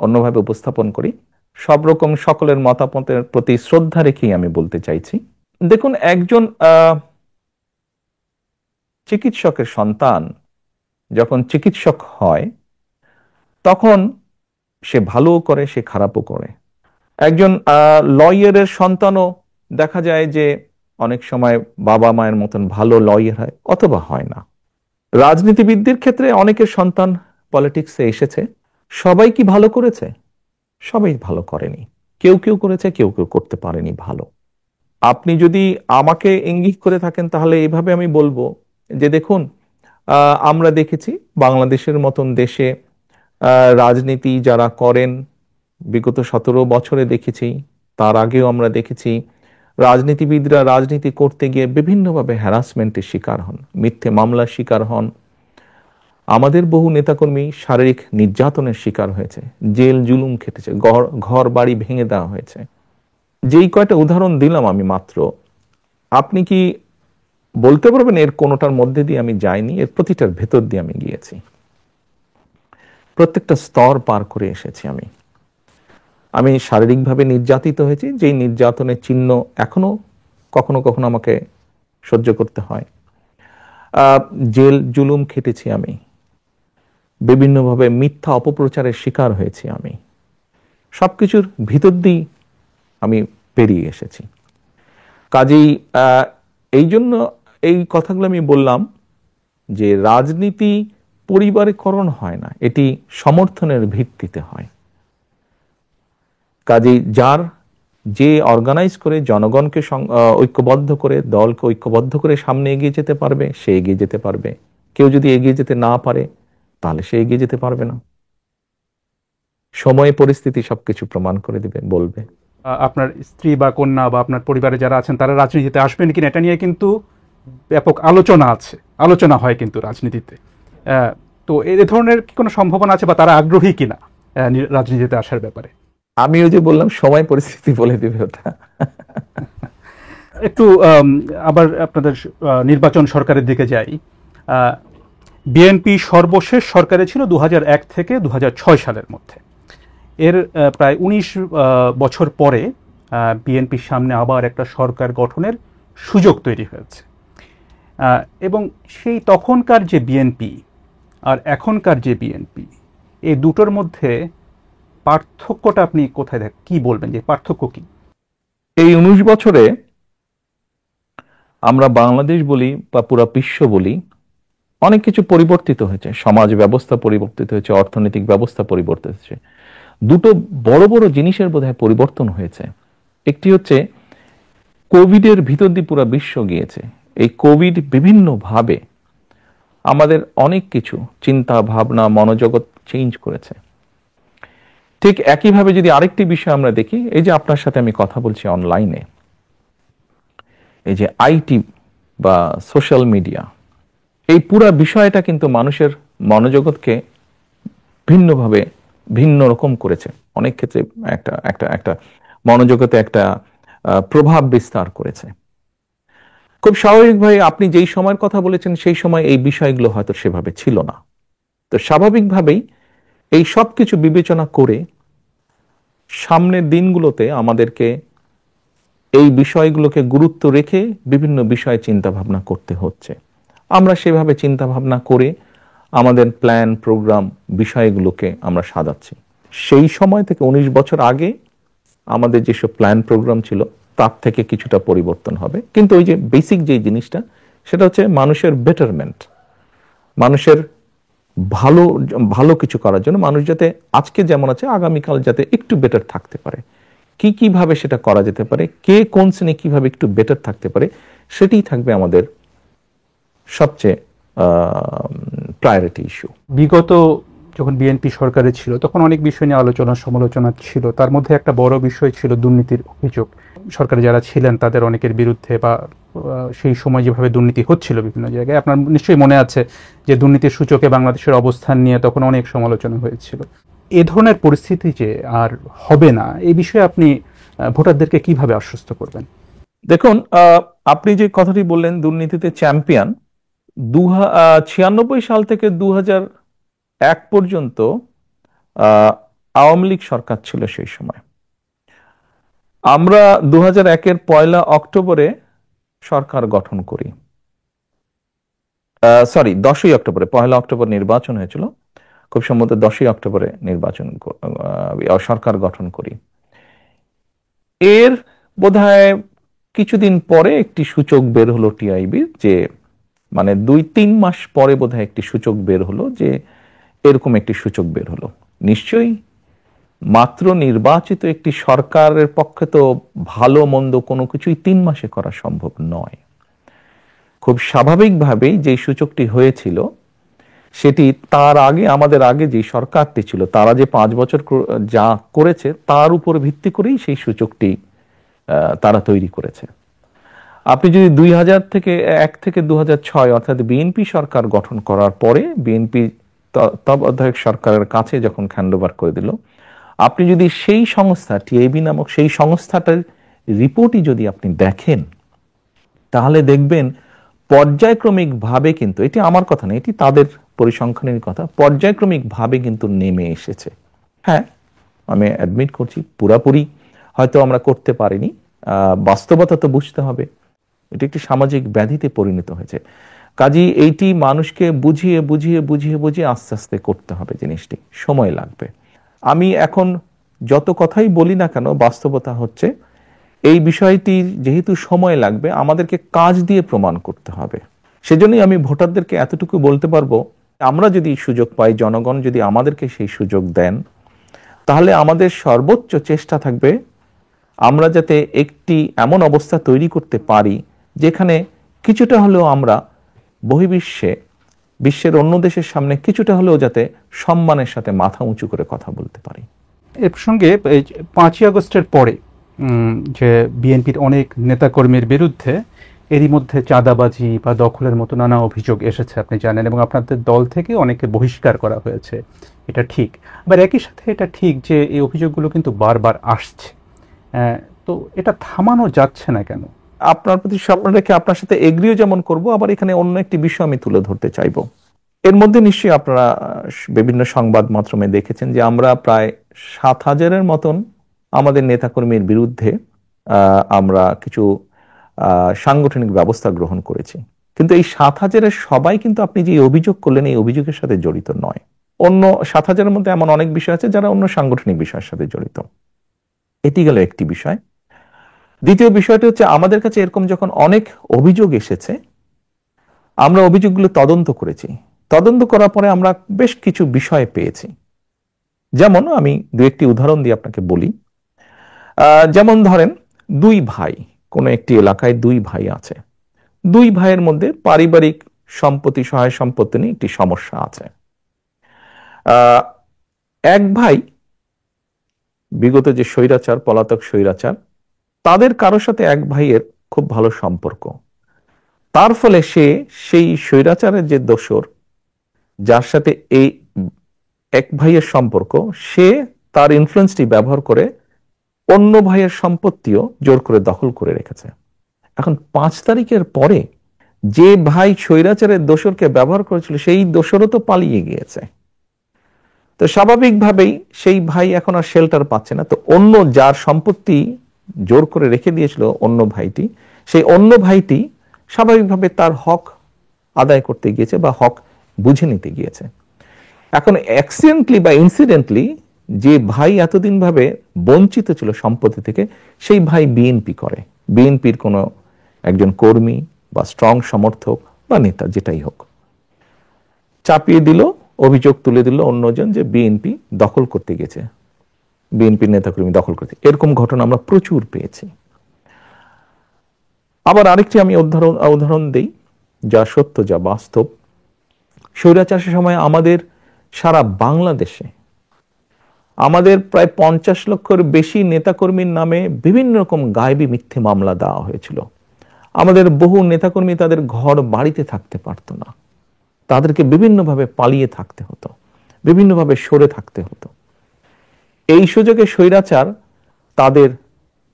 অন্যভাবে উপস্থাপন করি। সব রকম সকলের মতামতের প্রতি শ্রদ্ধা রেখেই আমি বলতে চাইছি। দেখুন, একজন চিকিৎসকের সন্তান যখন চিকিৎসক হয়, তখন সে ভালোও করে, সে খারাপও করে। একজন লয়ারের সন্তানও দেখা যায় যে অনেক সময় বাবা মায়ের মতন ভালো লয়ার হয় অথবা হয় না। রাজনীতিবিদদের ক্ষেত্রে অনেকের সন্তান পলিটিক্সে এসেছে, সবাই কি ভালো করেছে? সবাই ভালো করেনি। কেউ কেউ করেছে, কেউ কেউ করতে পারেনি ভালো। আপনি যদি আমাকে ইঙ্গিত করে থাকেন, তাহলে এইভাবে আমি বলবো যে দেখুন, আমরা দেখেছি বাংলাদেশের মতন দেশে রাজনীতি যারা করেন, বিগত 17 বছরে দেখেছি, তার আগেও আমরা দেখেছি রাজনীতিবিদরা রাজনীতি করতে গিয়ে বিভিন্নভাবে হ্যারাসমেন্টের শিকার হন, মিথ্যে মামলার শিকার হন। আমাদের বহু নেতাকর্মী শারীরিক নির্যাতনের শিকার হয়েছে, জেল জুলুম খেটেছে, ঘর বাড়ি ভেঙে দেওয়া হয়েছে। যেই কয়টা উদাহরণ দিলাম আমি মাত্র, আপনি কি বলতে পারবেন এর কোনোটার মধ্যে দিয়ে আমি যাইনি? এর প্রতিটার ভেতর দিয়ে আমি গিয়েছি, প্রত্যেকটা স্তর পার করে এসেছি। আমি শারীরিকভাবে নির্যাতিত হয়েছি, যেই নির্যাতনের চিহ্ন এখনো কখনো কখনো আমাকে সহ্য করতে হয়। জেল জুলুম খেটেছি, আমি বিভিন্নভাবে মিথ্যা অপপ্রচারের শিকার হয়েছি। আমি সবকিছুর ভিতর দিয়েই আমি পেরিয়ে এসেছি। কাজেই এই জন্য এই কথাগুলো আমি বললাম যে রাজনীতি পরিবারীকরণ হয় না, এটি সমর্থনের ভিত্তিতে হয়। কাজেই যে অর্গানাইজ করে জনগণকে ঐক্যবদ্ধ করে, দলকে ঐক্যবদ্ধ করে সামনে এগিয়ে যেতে পারবে, সে এগিয়ে যেতে পারবে। কেউ যদি এগিয়ে যেতে না পারে তাহলে সে এগিয়ে যেতে পারবে না। সময় পরিস্থিতি সবকিছু প্রমাণ করে দিবে, বলবে। আপনার স্ত্রী বা কন্যা বা আপনার পরিবারে যারা আছেন তারা রাজনীতিতে আসবেন কিনা এটা নিয়ে কিন্তু ব্যাপক আলোচনা হয় কিন্তু রাজনীতিতে। তো এই ধরনের কি কোনো সম্ভাবনা আছে বা তারা আগ্রহী কিনা রাজনীতিতে আসার ব্যাপারে? আমিও যে বললাম সময় পরিস্থিতি বলে দিবে ওটা। একটু আবার আপনাদের নির্বাচন সরকারের দিকে যাই। বিএনপি সর্বশেষ সরকারে ছিল 2001 থেকে 2006 সালের মধ্যে। এর প্রায় 19 বছর পরে বিএনপির সামনে আবার একটা সরকার গঠনের সুযোগ তৈরি হয়েছে, এবং সেই তখনকার যে বিএনপি আর এখনকার যে বিএনপি, এই দুটোর মধ্যে পার্থক্যটা আপনি কোথায় কি বলবেন, যে পার্থক্য কি? এই 19 বছরে আমরা বাংলাদেশ বলি বা পুরো বিশ্ব বলি, অনেক কিছু পরিবর্তিত হয়েছে। সমাজ ব্যবস্থা পরিবর্তিত হয়েছে, অর্থনৈতিক ব্যবস্থা পরিবর্তিত হয়েছে। দুটো বড় বড় জিনিসের বোধহয় পরিবর্তন হয়েছে। একটি হচ্ছে কোভিডের ভিতর দিয়ে পুরো বিশ্ব গিয়েছে। এই কোভিড বিভিন্নভাবে আমাদের অনেক কিছু চিন্তা ভাবনা মনোজগৎ চেঞ্জ করেছে। ঠিক একইভাবে যদি আরেকটি বিষয় আমরা দেখি, এই যে আপনার সাথে আমি কথা বলছি অনলাইনে, এই যে আইটি বা সোশ্যাল মিডিয়া, এই পুরা বিষয়টা কিন্তু মানুষের মনোজগৎকে ভিন্নভাবে ভিন্ন রকম করেছে। অনেক ক্ষেত্রে একটা একটা একটা মনোজগতে একটা প্রভাব বিস্তার করেছে। খুব স্বাভাবিকভাবে আপনি যেই সময়ের কথা বলেছেন সেই সময় এই বিষয়গুলো হয়তো সেভাবে ছিল না। তো স্বাভাবিকভাবেই এই সব কিছু বিবেচনা করে সামনের দিনগুলোতে আমাদেরকে এই বিষয়গুলোকে গুরুত্ব রেখে বিভিন্ন বিষয়ে চিন্তা ভাবনা করতে হচ্ছে। আমরা সেভাবে চিন্তা ভাবনা করে আমাদের প্ল্যান প্রোগ্রাম বিষয়গুলোকে আমরা সাজাচ্ছি। সেই সময় থেকে 19 বছর আগে আমাদের যেসব প্ল্যান প্রোগ্রাম ছিল তার থেকে কিছুটা পরিবর্তন হবে, কিন্তু ওই যে বেসিক যে জিনিসটা, সেটা হচ্ছে মানুষের বেটারমেন্ট, মানুষের ভালো ভালো কিছু করার জন্য, মানুষ যাতে আজকে যেমন আছে আগামীকাল যাতে একটু বেটার থাকতে পারে। কিভাবে সেটা করা যেতে পারে, কে কোন শ্রেণী কিভাবে একটু বেটার থাকতে পারে, সেটাই থাকবে আমাদের সবচেয়ে প্রায়োরিটি ইস্যু। বিগত যখন বিএনপি সরকারে ছিল তখন অনেক বিষয় নিয়ে আলোচনা সমালোচনা ছিল, তার মধ্যে একটা বড় বিষয় ছিল দুর্নীতির অভিযোগ। সরকারে যারা ছিলেন তাদের অনেকের বিরুদ্ধে, বা সেই সময় যেভাবে দুর্নীতি হচ্ছিল বিভিন্ন জায়গায়, আপনার নিশ্চয়ই মনে আছে যে দুর্নীতির সূচকে বাংলাদেশের অবস্থান নিয়ে তখন অনেক সমালোচনা হয়েছিল। এ ধরনের পরিস্থিতি যে আর হবে না, এই বিষয়ে আপনি ভোটারদেরকে কিভাবে আশ্বস্ত করবেন? দেখুন, আপনি যে কথাটি বললেন দুর্নীতিতে চ্যাম্পিয়ন, 96 সাল থেকে 2001 পর্যন্ত আওয়ামী লীগ সরকার ছিল সেই সময়। আমরা 2001-এর 1 অক্টোবরে সরকার গঠন করি। 10ই অক্টোবরে, 1 অক্টোবর নির্বাচন হয়েছিল, খুব সম্ভবত 10ই অক্টোবরে সরকার গঠন করি। এর বোধহয় কিছুদিন পরে একটি সূচক বের হলো টিআইবির, যে মানে 2-3 মাস পরে বোধহয় একটি সূচক বের হলো, যে এরকম একটি সূচক বের হলো। নিশ্চয়ই মাত্র নির্বাচিত একটি সরকারের পক্ষে তো ভালো মন্দ কোনো কিছুই 3 মাসে করা সম্ভব নয়। খুব স্বাভাবিকভাবেই যে সূচকটি হয়েছিল সেটি তার আগে, আমাদের আগে যে সরকারটি ছিল তারা যে 5 বছর যা করেছে তার উপর ভিত্তি করেই সেই সূচকটি তারা তৈরি করেছে। আপনি যদি 2001 থেকে 2006 অর্থাৎ বিএনপি সরকার গঠন করার পরে বিএনপি তত্ত্বাবধায়ক সরকারের কাছে যখন হ্যান্ডওভার করে দিল, আপনি যদি সেই সংস্থা টিআইবি নামক সেই সংস্থাটার রিপোর্টই যদি আপনি দেখেন, তাহলে দেখবেন পর্যায়ক্রমিকভাবে, কিন্তু এটি আমার কথা না, এটি তাদের পরিসংখ্যানের কথা, পর্যায়ক্রমিকভাবে কিন্তু নেমে এসেছে। হ্যাঁ, আমি অ্যাডমিট করছি পুরাপুরি হয়তো আমরা করতে পারিনি, বাস্তবতা তো বুঝতে হবে, এটি একটি সামাজিক ব্যাধিতে পরিণত হয়েছে। কাজেই এইটি মানুষকে বুঝিয়ে বুঝিয়ে বুঝিয়ে বুঝিয়ে আস্তে আস্তে করতে হবে, জিনিসটি সময় লাগবে। আমি এখন যত কথাই বলি না কেন, বাস্তবতা হচ্ছে এই বিষয়টির যেহেতু সময় লাগবে, আমাদেরকে কাজ দিয়ে প্রমাণ করতে হবে। সেজন্যই আমি ভোটারদেরকে এতটুকু বলতে পারবো, আমরা যদি সুযোগ পাই, জনগণ যদি আমাদেরকে সেই সুযোগ দেন, তাহলে আমাদের সর্বোচ্চ চেষ্টা থাকবে আমরা যাতে একটি এমন অবস্থা তৈরি করতে পারি যেখানে কিছুটা হলেও আমরা বহির্বিশ্বে, বিশ্বের অন্য দেশের সামনে কিছুটা হলেও যাতে সম্মানের সাথে মাথা উঁচু করে কথা বলতে পারি। এ প্রসঙ্গে এই 5ই আগস্টের পরে যে বিএনপির অনেক নেতাকর্মীর বিরুদ্ধে এরই মধ্যে চাঁদাবাজি বা দখলের মতো নানা অভিযোগ এসেছে, আপনি জানেন, এবং আপনাদের দল থেকে অনেকে বহিষ্কার করা হয়েছে, এটা ঠিক। আবার একই সাথে এটা ঠিক যে এই অভিযোগগুলো কিন্তু বারবার আসছে, তো এটা থামানো যাচ্ছে না কেন? আপনার প্রতি সম্মান রেখে আপনার সাথে এগ্রিও যেমন করব, আবার এখানে অন্য একটি বিষয় আমি তুলে ধরতে চাইব। এর মধ্যে নিশ্চয়ই আপনারা বিভিন্ন সংবাদ মাধ্যমে দেখেছেন যে আমরা প্রায় 7,000-এর মতন আমাদের নেতাকর্মীর বিরুদ্ধে আমরা কিছু সাংগঠনিক ব্যবস্থা গ্রহণ করেছি। কিন্তু এই 7,000-এর সবাই কিন্তু আপনি যে অভিযোগ করলেন এই অভিযোগের সাথে জড়িত নয়। অন্য 7,000-এর মধ্যে এমন অনেক বিষয় আছে যারা অন্য সাংগঠনিক বিষয়ের সাথে জড়িত। এটি গেল একটি বিষয়। দ্বিতীয় বিষয়টি হচ্ছে, আমাদের কাছে এরকম যখন অনেক অভিযোগ এসেছে, আমরা অভিযোগগুলো তদন্ত করেছি। তদন্ত করার পরে আমরা বেশ কিছু বিষয় পেয়েছি। যেমন আমি দু একটি উদাহরণ দিয়ে আপনাকে বলি। যেমন ধরেন, দুই ভাই, কোন একটি এলাকায় দুই ভাই আছে, দুই ভাইয়ের মধ্যে পারিবারিক সম্পত্তি, সহায় সম্পত্তি নিয়ে একটি সমস্যা আছে। এক ভাই বিগত যে স্বৈরাচার, পলাতক স্বৈরাচার, তাদের কারোর সাথে এক ভাইয়ের খুব ভালো সম্পর্ক। তার ফলে সে সেই স্বৈরাচারের যে দোসর, যার সাথে এই এক ভাইয়ের সম্পর্ক, সে তার ইনফ্লুয়েন্সটি ব্যবহার করে অন্য ভাইয়ের সম্পত্তিও জোর করে দখল করে রেখেছে। এখন 5 তারিখের পরে যে ভাই স্বৈরাচারের দোসরকে ব্যবহার করেছিল, সেই দোসরও তো পালিয়ে গিয়েছে। তো স্বাভাবিকভাবেই সেই ভাই এখন আর শেল্টার পাচ্ছে না। তো অন্য যার সম্পত্তি জোর করে রেখে দিয়েছিল অন্য ভাইটি, সেই অন্য ভাইটি স্বাভাবিকভাবে তার হক আদায় করতে গিয়েছে বা হক বুঝে নিতে গিয়েছে। এখন অ্যাক্সিডেন্টলি বা ইনসিডেন্টলি যে ভাই এতদিন ভাবে বঞ্চিত ছিল সম্পত্তি থেকে, সেই ভাই বিএনপি করে, বিএনপির কোনো একজন কর্মী বা স্ট্রং সমর্থক বা নেতা যেটাই হোক, চাপিয়ে দিল, অভিযোগ তুলে দিল অন্যজন যে বিএনপি দখল করতে গেছে, বিএনপির নেতাকর্মী দখল করতে। এরকম ঘটনা আমরা প্রচুর পেয়েছি। আবার আরেকটি আমি উদাহরণ দেই, যা সত্য, যা বাস্তব। স্বৈরাচারের সময় আমাদের সারা বাংলাদেশে আমাদের প্রায় 50 লক্ষের বেশি নেতাকর্মীর নামে বিভিন্ন রকম গায়েবী মিথ্যে মামলা দেওয়া হয়েছিল। আমাদের বহু নেতাকর্মী তাদের ঘর বাড়িতে থাকতে পারত না, তাদেরকে বিভিন্নভাবে পালিয়ে থাকতে হতো, বিভিন্নভাবে সরে থাকতে হতো। এই সুযোগে স্বৈরাচার তাদের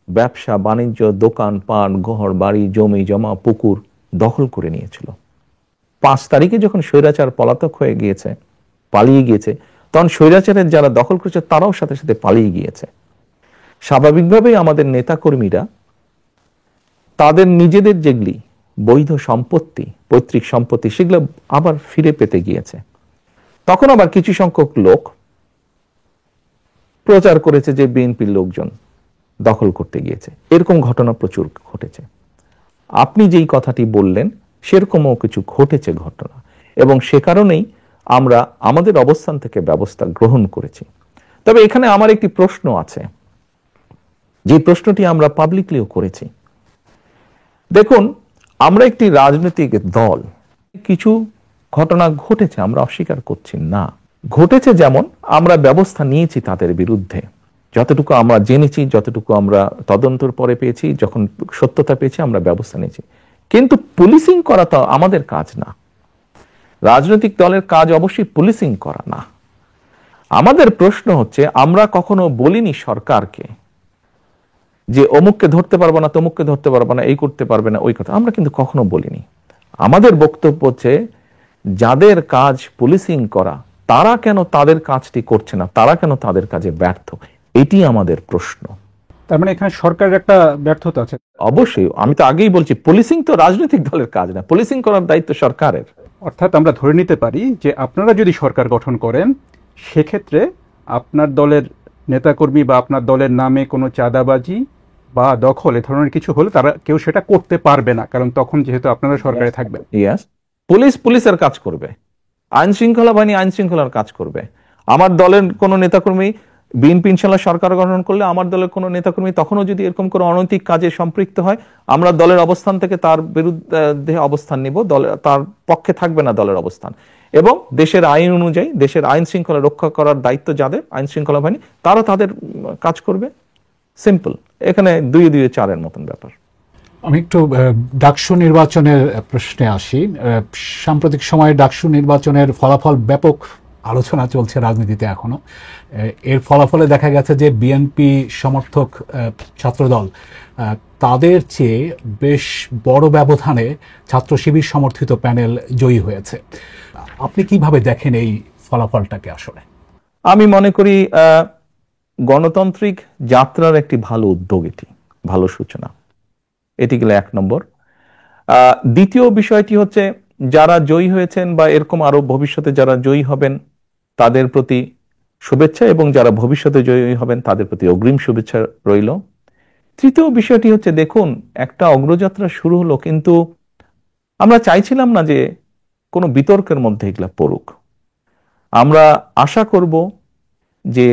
ব্যবসা বাণিজ্য, দোকান পাট, ঘর বাড়ি, জমি জমা, পুকুর দখল করে নিয়েছিল। 5 তারিখে যখন স্বৈরাচার পলাতক হয়ে গিয়েছে, পালিয়ে গিয়েছে, তখন স্বৈরাচারের যারা দখল করেছে তারাও সাথে সাথে পালিয়ে গিয়েছে। স্বাভাবিকভাবেই আমাদের নেতাকর্মীরা তাদের নিজেদের যেগুলি বৈধ সম্পত্তি, পৈতৃক সম্পত্তি, সেগুলো আবার ফিরে পেতে গিয়েছে। তখন আবার কিছু সংখ্যক লোক প্রচার করেছে যে বিএনপির লোকজন দখল করতে গিয়েছে। এরকম ঘটনা প্রচুর ঘটেছে। আপনি যেই কথাটি বললেন সেরকমও কিছু ঘটেছে ঘটনা, এবং সে কারণেই আমরা আমাদের অবস্থান থেকে ব্যবস্থা গ্রহণ করেছি। তবে এখানে আমার একটি প্রশ্ন আছে, যে প্রশ্নটি আমরা পাবলিকলিও করেছি। দেখুন, আমরা একটি রাজনৈতিক দল, কিছু ঘটনা ঘটেছে, আমরা অস্বীকার করছি না, ঘটেছে। যেমন আমরা ব্যবস্থা নিয়েছি তাদের বিরুদ্ধে, যতটুকু আমরা জেনেছি, যতটুকু আমরা তদন্তের পরে পেয়েছি, যখন সত্যতা পেয়েছি আমরা ব্যবস্থা নিয়েছি। কিন্তু পুলিশিং করা তো আমাদের কাজ না। রাজনৈতিক দলের কাজ অবশ্যই পুলিশিং করা না। আমাদের প্রশ্ন হচ্ছে, আমরা কখনো বলিনি সরকারকে যে অমুককে ধরতে পারবো না, তমুককে ধরতে পারবো না, এই করতে পারবে না, ওই কথা আমরা কিন্তু কখনো বলিনি। আমাদের বক্তব্য হচ্ছে, যাদের কাজ পুলিশিং করা, তারা কেন তাদের কাজটি করছে না, তারা কেন তাদের কাজে ব্যর্থ, এটি আমাদের প্রশ্ন। তার মানে এখানে সরকারের একটা ব্যর্থতা আছে। অবশ্যই, আমি তো আগেই বলছি, পুলিশিং তো রাজনৈতিক দলের কাজ না, পুলিশিং করার দায়িত্ব সরকারের। অর্থাৎ আমরা ধরে নিতে পারি যে আপনারা যদি সরকার গঠন করেন, সেক্ষেত্রে আপনার দলের নেতাকর্মী বা আপনার দলের নামে কোনো চাঁদাবাজি বা দখল এ ধরনের কিছু হলে তারা কেউ সেটা করতে পারবে না, কারণ তখন যেহেতু আপনারা সরকারে থাকবেন। ইয়াস, পুলিশ পুলিশের কাজ করবে, আইন শৃঙ্খলা বাহিনী আইন শৃঙ্খলার কাজ করবে। আমার দলের কোনো নেতাকর্মী, বিএনপি ইনশাল্লাহ সরকার গঠন করলে আমার দলের কোনো নেতাকর্মী তখনও যদি এরকম কোনো অনৈতিক কাজে সম্পৃক্ত হয়, আমরা দলের অবস্থান থেকে তার বিরুদ্ধে অবস্থান নিব, দলের তার পক্ষে থাকবে না দলের অবস্থান। এবং দেশের আইন অনুযায়ী দেশের আইন শৃঙ্খলা রক্ষা করার দায়িত্ব যাদের, আইন শৃঙ্খলা বাহিনী, তারা তাদের কাজ করবে। সিম্পল, এখানে 2-2-4 মতন ব্যাপার। আমি একটু ডাকসু নির্বাচনের প্রশ্নে আসি। সাম্প্রতিক সময়ে ডাকসু নির্বাচনের ফলাফল ব্যাপক আলোচনা চলছে রাজনীতিতে এখনো। এর ফলাফলে দেখা গেছে যে বিএনপি সমর্থক ছাত্রদল তাদের চেয়ে বেশ বড় ব্যবধানে ছাত্র শিবির সমর্থিত প্যানেল জয়ী হয়েছে। আপনি কিভাবে দেখেন এই ফলাফলটাকে? আসলে আমি মনে করি গণতান্ত্রিক যাত্রার একটি ভালো উদ্যোগ, এটি ভালো সূচনা। এটি গেলে 1 নম্বর। দ্বিতীয় বিষয়টি হচ্ছে, যারা জয়ী হয়েছেন বা এরকম আরো ভবিষ্যতে যারা জয়ী হবেন তাদের প্রতি শুভেচ্ছা, এবং যারা ভবিষ্যতে জয়ী হবেন তাদের প্রতি অগ্রিম শুভেচ্ছা রইল। তৃতীয় বিষয়টি হচ্ছে, দেখুন, একটা অগ্রযাত্রা শুরু হলো, কিন্তু আমরা চাইছিলাম না যে কোনো বিতর্কের মধ্যে এগুলা পড়ুক। আমরা আশা করব যে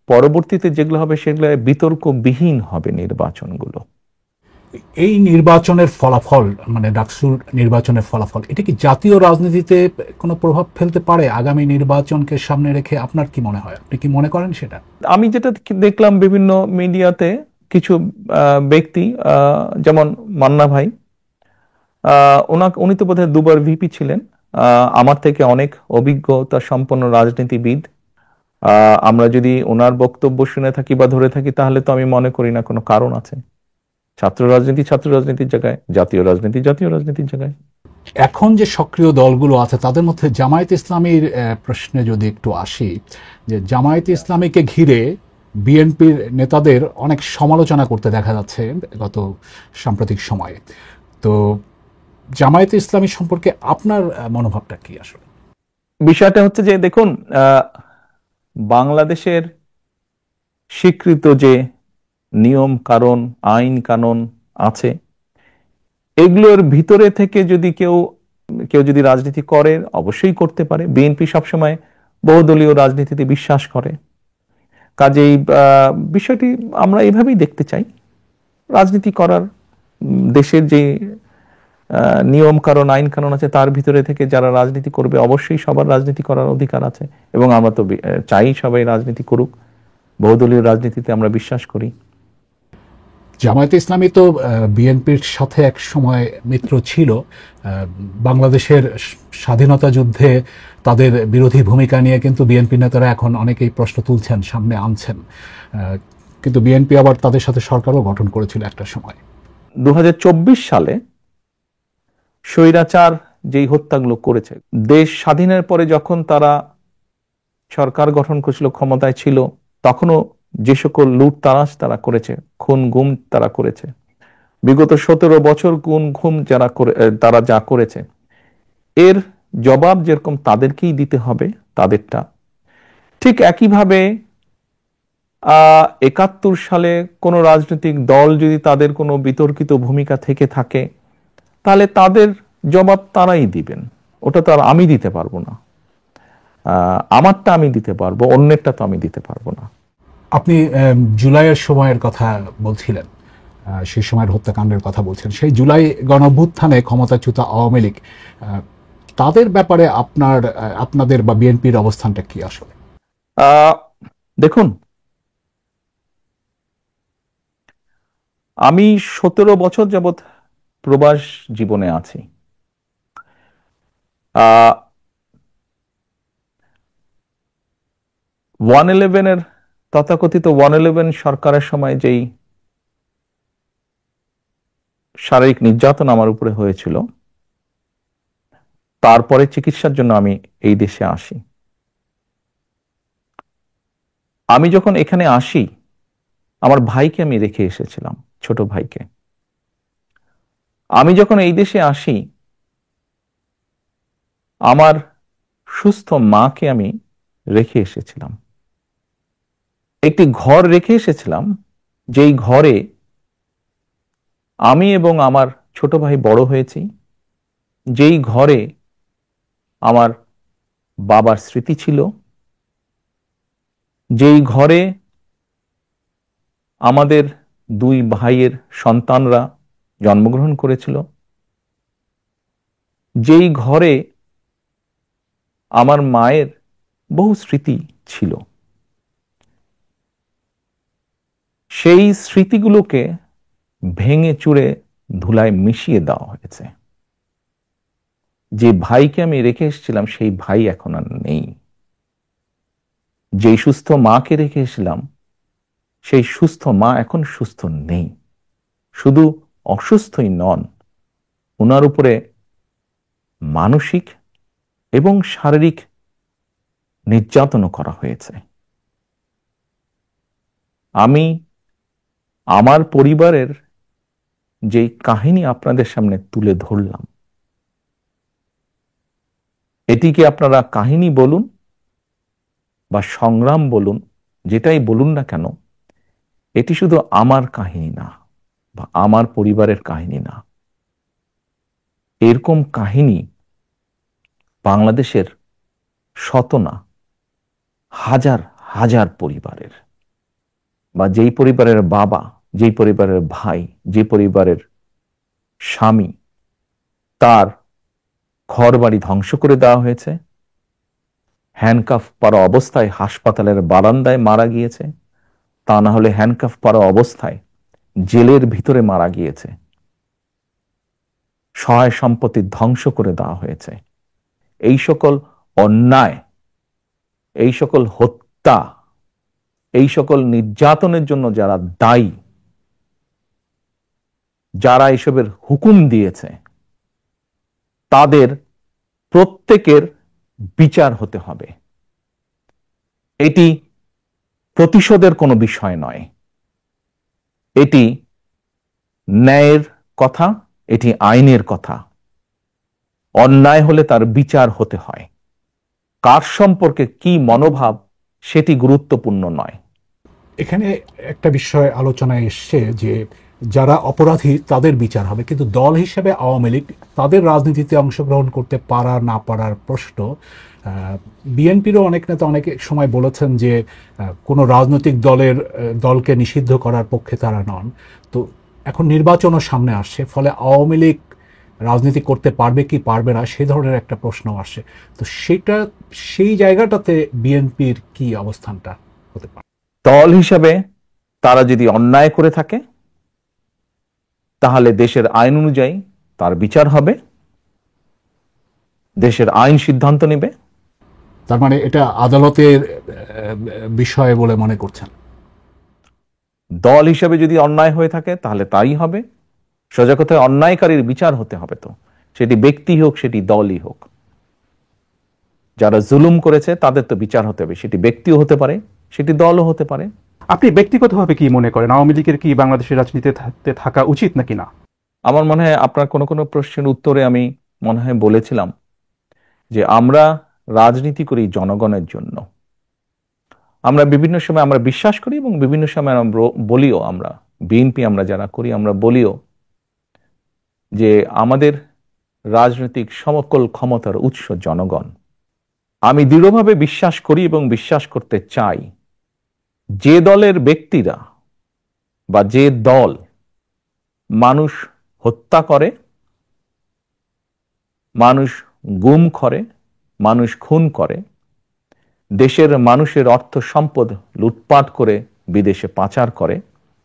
পরবর্তীতে যেগুলো হবে সেগুলো বিতর্কবিহীন হবে নির্বাচনগুলো। এই নির্বাচনের ফলাফল, মানে ডাকসুর নির্বাচনের ফলাফল, এটা কি জাতীয় রাজনীতিতে কোনো প্রভাব ফেলতে পারে আগামী নির্বাচনকে সামনে রেখে? আপনার কি মনে হয়? আপনি কি মনে করেন সেটা? আমি যেটা দেখলাম বিভিন্ন মিডিয়াতে, কিছু ব্যক্তি, যেমন মান্না ভাই, উনি তো বোধহয় 2বার ভিপি ছিলেন, আমার থেকে অনেক অভিজ্ঞতা সম্পন্ন রাজনীতিবিদ। আমরা যদি ওনার বক্তব্য শুনে থাকি বা ধরে থাকি, তাহলে তো আমি মনে করি না কোনো কারণ আছে। ছাত্র রাজনীতি ছাত্র রাজনীতির জায়গায়, জাতীয় রাজনীতি জাতীয় রাজনীতির জায়গায়। এখন যে সক্রিয় দলগুলো আছে তাদের মধ্যে জামায়াত ইসলামীর প্রশ্নে যদি একটু আসি, যে জামায়াত ইসলামীকে ঘিরে বিএনপির নেতাদের অনেক সমালোচনা করতে দেখা যাচ্ছে গত সাম্প্রতিক সময়ে। তো জামায়াত ইসলামী সম্পর্কে আপনার মনোভাবটা কি আসলে? বিষয়টা হচ্ছে যে, দেখুন, বাংলাদেশের স্বীকৃত যে নিয়ম কানুন, আইন কানুন আছে, এগুলোর ভিতরে থেকে যদি কেউ কেউ যদি রাজনীতি করে, অবশ্যই করতে পারে। বিএনপি সবসময় বহুদলীয় রাজনীতিতে বিশ্বাস করে, কাজেই বিষয়টি আমরা এইভাবেই দেখতে চাই। রাজনীতি করার, দেশের যে নিয়ম কানুন আইন কানুন আছে তার ভিতরে থেকে যারা রাজনীতি করবে, অবশ্যই সবার রাজনীতি করার অধিকার আছে, এবং আমরা তো চাই সবাই রাজনীতি করুক। বহুদলীয় রাজনীতিতে আমরা বিশ্বাস করি। জামায়াত ইসলামী তো বিএনপির সাথে এক সময় মিত্র ছিল। বাংলাদেশের স্বাধীনতা যুদ্ধে তাদের বিরোধী ভূমিকা নিয়ে কিন্তু বিএনপি নেতারা এখন অনেকেই প্রশ্ন তুলছেন, সামনে আনছেন। কিন্তু বিএনপি আবার তাদের সাথে সরকারও গঠন করেছিল একটা সময়। 2024 সালে স্বৈরাচার যেই হত্যাগুলো করেছে, দেশ স্বাধীনের পরে যখন তারা সরকার গঠন করেছিল, ক্ষমতায় ছিল, তখনও যে সকল লুট তারাস তারা করেছে, খুন গুম তারা করেছে, বিগত 17 বছর খুন গুম তারা যা করেছে, এর জবাব যেরকম তাদেরকেই দিতে হবে তাদেরটা, ঠিক একইভাবে 71 সালে কোন রাজনৈতিক দল যদি তাদের কোনো বিতর্কিত ভূমিকা থেকে থাকে, তাহলে তাদের জবাব তারাই দিবেন। ওটা তো আর আমি দিতে পারবো না। আমারটা আমি দিতে পারবো, অন্যেরটা তো আমি দিতে পারবো না। আপনি জুলাইয়ের সময়ের কথা বলছিলেন, সেই সময়ের হত্যাকাণ্ডের কথা বলছেন। সেই জুলাই গণঅভ্যুত্থানে ক্ষমতাচ্যুত আওয়ামী লীগ, তাদের ব্যাপারে আপনাদের বা বিএনপির অবস্থানটা কি আসলে? দেখুন, আমি 17 বছর যাবৎ প্রবাস জীবনে আছি। 111 তথাকথিত 111 সরকারের সময় যেই শারীরিক নির্যাতন আমার উপরে হয়েছিল, তারপরে চিকিৎসার জন্য আমি এই দেশে আসি। আমি যখন এখানে আসি, আমার ভাইকে আমি রেখে এসেছিলাম, ছোট ভাইকে। আমি যখন এই দেশে আসি, আমার সুস্থ মাকে আমি রেখে এসেছিলাম। একটি ঘর রেখে এসেছিলাম, যেই ঘরে আমি এবং আমার ছোট ভাই বড় হয়েছি, যেই ঘরে আমার বাবার স্মৃতি ছিল, যেই ঘরে আমাদের দুই ভাইয়ের সন্তানরা জন্মগ্রহণ করেছিল, যেই ঘরে আমার মায়ের বহু স্মৃতি ছিল, সেই স্মৃতিগুলোকে ভেঙে চুরে ধুলায় মিশিয়ে দেওয়া হয়েছে। যে ভাইকে আমি রেখে এসেছিলাম সেই ভাই এখন আর নেই। যেই সুস্থ মাকে রেখে এসেছিলাম সেই সুস্থ মা এখন সুস্থ নেই। শুধু অসুস্থই নন, ওনার উপরে মানসিক এবং শারীরিক নির্যাতনও করা হয়েছে। আমি আমার পরিবারের যে কাহিনী আপনাদের সামনে তুলে ধরলাম, এটিকে আপনারা কাহিনী বলুন বা সংগ্রাম বলুন, যেটাই বলুন না কেন, এটি শুধু আমার কাহিনী না বা আমার পরিবারের কাহিনী না। এরকম কাহিনী বাংলাদেশের শত না হাজার হাজার পরিবারের, বা যেই পরিবারের বাবা, যেই পরিবারের ভাই, যে পরিবারের স্বামী, তার ঘর বাড়ি ধ্বংস করে দেওয়া হয়েছে, হ্যান্ডকাফ পরা অবস্থায় হাসপাতালের বারান্দায় মারা গিয়েছে, তা না হলে হ্যান্ডকাফ পরা অবস্থায় জেলের ভিতরে মারা গিয়েছে, সহায় সম্পত্তি ধ্বংস করে দেওয়া হয়েছে। এই সকল অন্যায়, এই সকল হত্যা, এই সকল নির্যাতনের জন্য যারা দায়ী, যারা এসবের হুকুম দিয়েছে, তাদের প্রত্যেকের বিচার হতে হবে। এটি প্রতিশোধের কোনো বিষয় নয়, এটি ন্যায়ের কথা, এটি আইনের কথা। অন্যায় হলে তার বিচার হতে হয়। কার সম্পর্কে কি মনোভাব সেটি গুরুত্বপূর্ণ নয়। এখানে একটা বিষয় আলোচনায় এসছে যে যারা অপরাধী তাদের বিচার হবে, কিন্তু দল হিসেবে আওয়ামী লীগ তাদের রাজনীতিতে অংশগ্রহণ করতে পারা না পারার প্রশ্ন। বিএনপিরও অনেক নেতা অনেক সময় বলেছেন যে কোনো রাজনৈতিক দলকে নিষিদ্ধ করার পক্ষে তারা নন। তো এখন নির্বাচনও সামনে আসছে, ফলে আওয়ামী লীগ রাজনীতি করতে পারবে কি পারবে না সেই ধরনের একটা প্রশ্ন আসে। তো সেই জায়গাটাতে বিএনপির কি অবস্থানটা হতে পারে? দল হিসাবে তারা যদি অন্যায় করে থাকে তাহলে দেশের আইন অনুযায়ী তার বিচার হবে, দেশের আইন সিদ্ধান্ত নেবে। তার মানে এটা আদালতের বিষয় বলে মনে করছেন? দল হিসাবে যদি অন্যায় হয়ে থাকে তাহলে তাই হবে। সোজা কথায় অন্যায়কারীর বিচার হতে হবে, তো সেটি ব্যক্তি হোক সেটি দলই হোক। যারা জুলুম করেছে তাদের তো বিচার হতে হবে, সেটি ব্যক্তিও হতে পারে, সেটি দলও হতে পারে। আপনি ব্যক্তিগতভাবে কি মনে করেন, আওয়ামী লীগের কি বাংলাদেশের রাজনীতিতে থাকা উচিত নাকি না? আমার মনে হয় আপনার কোনো কোনো প্রশ্নের উত্তরে আমি মনে হয় বলেছিলাম যে আমরা রাজনীতি করি জনগণের জন্য। আমরা বিভিন্ন সময় আমরা বিশ্বাস করি এবং বিভিন্ন সময় আমরা বলিও, আমরা বিএনপি আমরা যারা করি আমরা বলিও যে আমাদের রাজনৈতিক সমকল ক্ষমতার উৎস জনগণ। আমি দৃঢ়ভাবে বিশ্বাস করি এবং বিশ্বাস করতে চাই যে দলের ব্যক্তিরা বা যে দল মানুষ হত্যা করে, মানুষ গুম করে, মানুষ খুন করে, দেশের মানুষের অর্থ সম্পদ লুটপাট করে বিদেশে পাচার করে,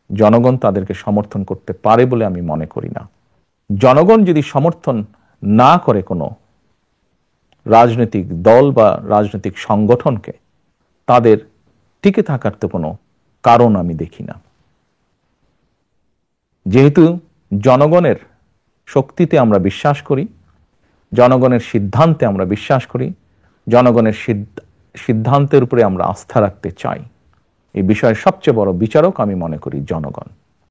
জনগণ তাদেরকে সমর্থন করতে পারে বলে আমি মনে করি না। জনগণ যদি সমর্থন না করে কোনো রাজনৈতিক দল বা রাজনৈতিক সংগঠনকে, তাদের টিকে থাকার তো কোনো কারণ আমি দেখি না। যেহেতু জনগণের শক্তিতে আমরা বিশ্বাস করি, জনগণের সিদ্ধান্তে আমরা বিশ্বাস করি, জনগণের সিদ্ধান্তের উপরে আমরা আস্থা রাখতে চাই, এই বিষয়ের সবচেয়ে বড় বিচারক আমি মনে করি জনগণ।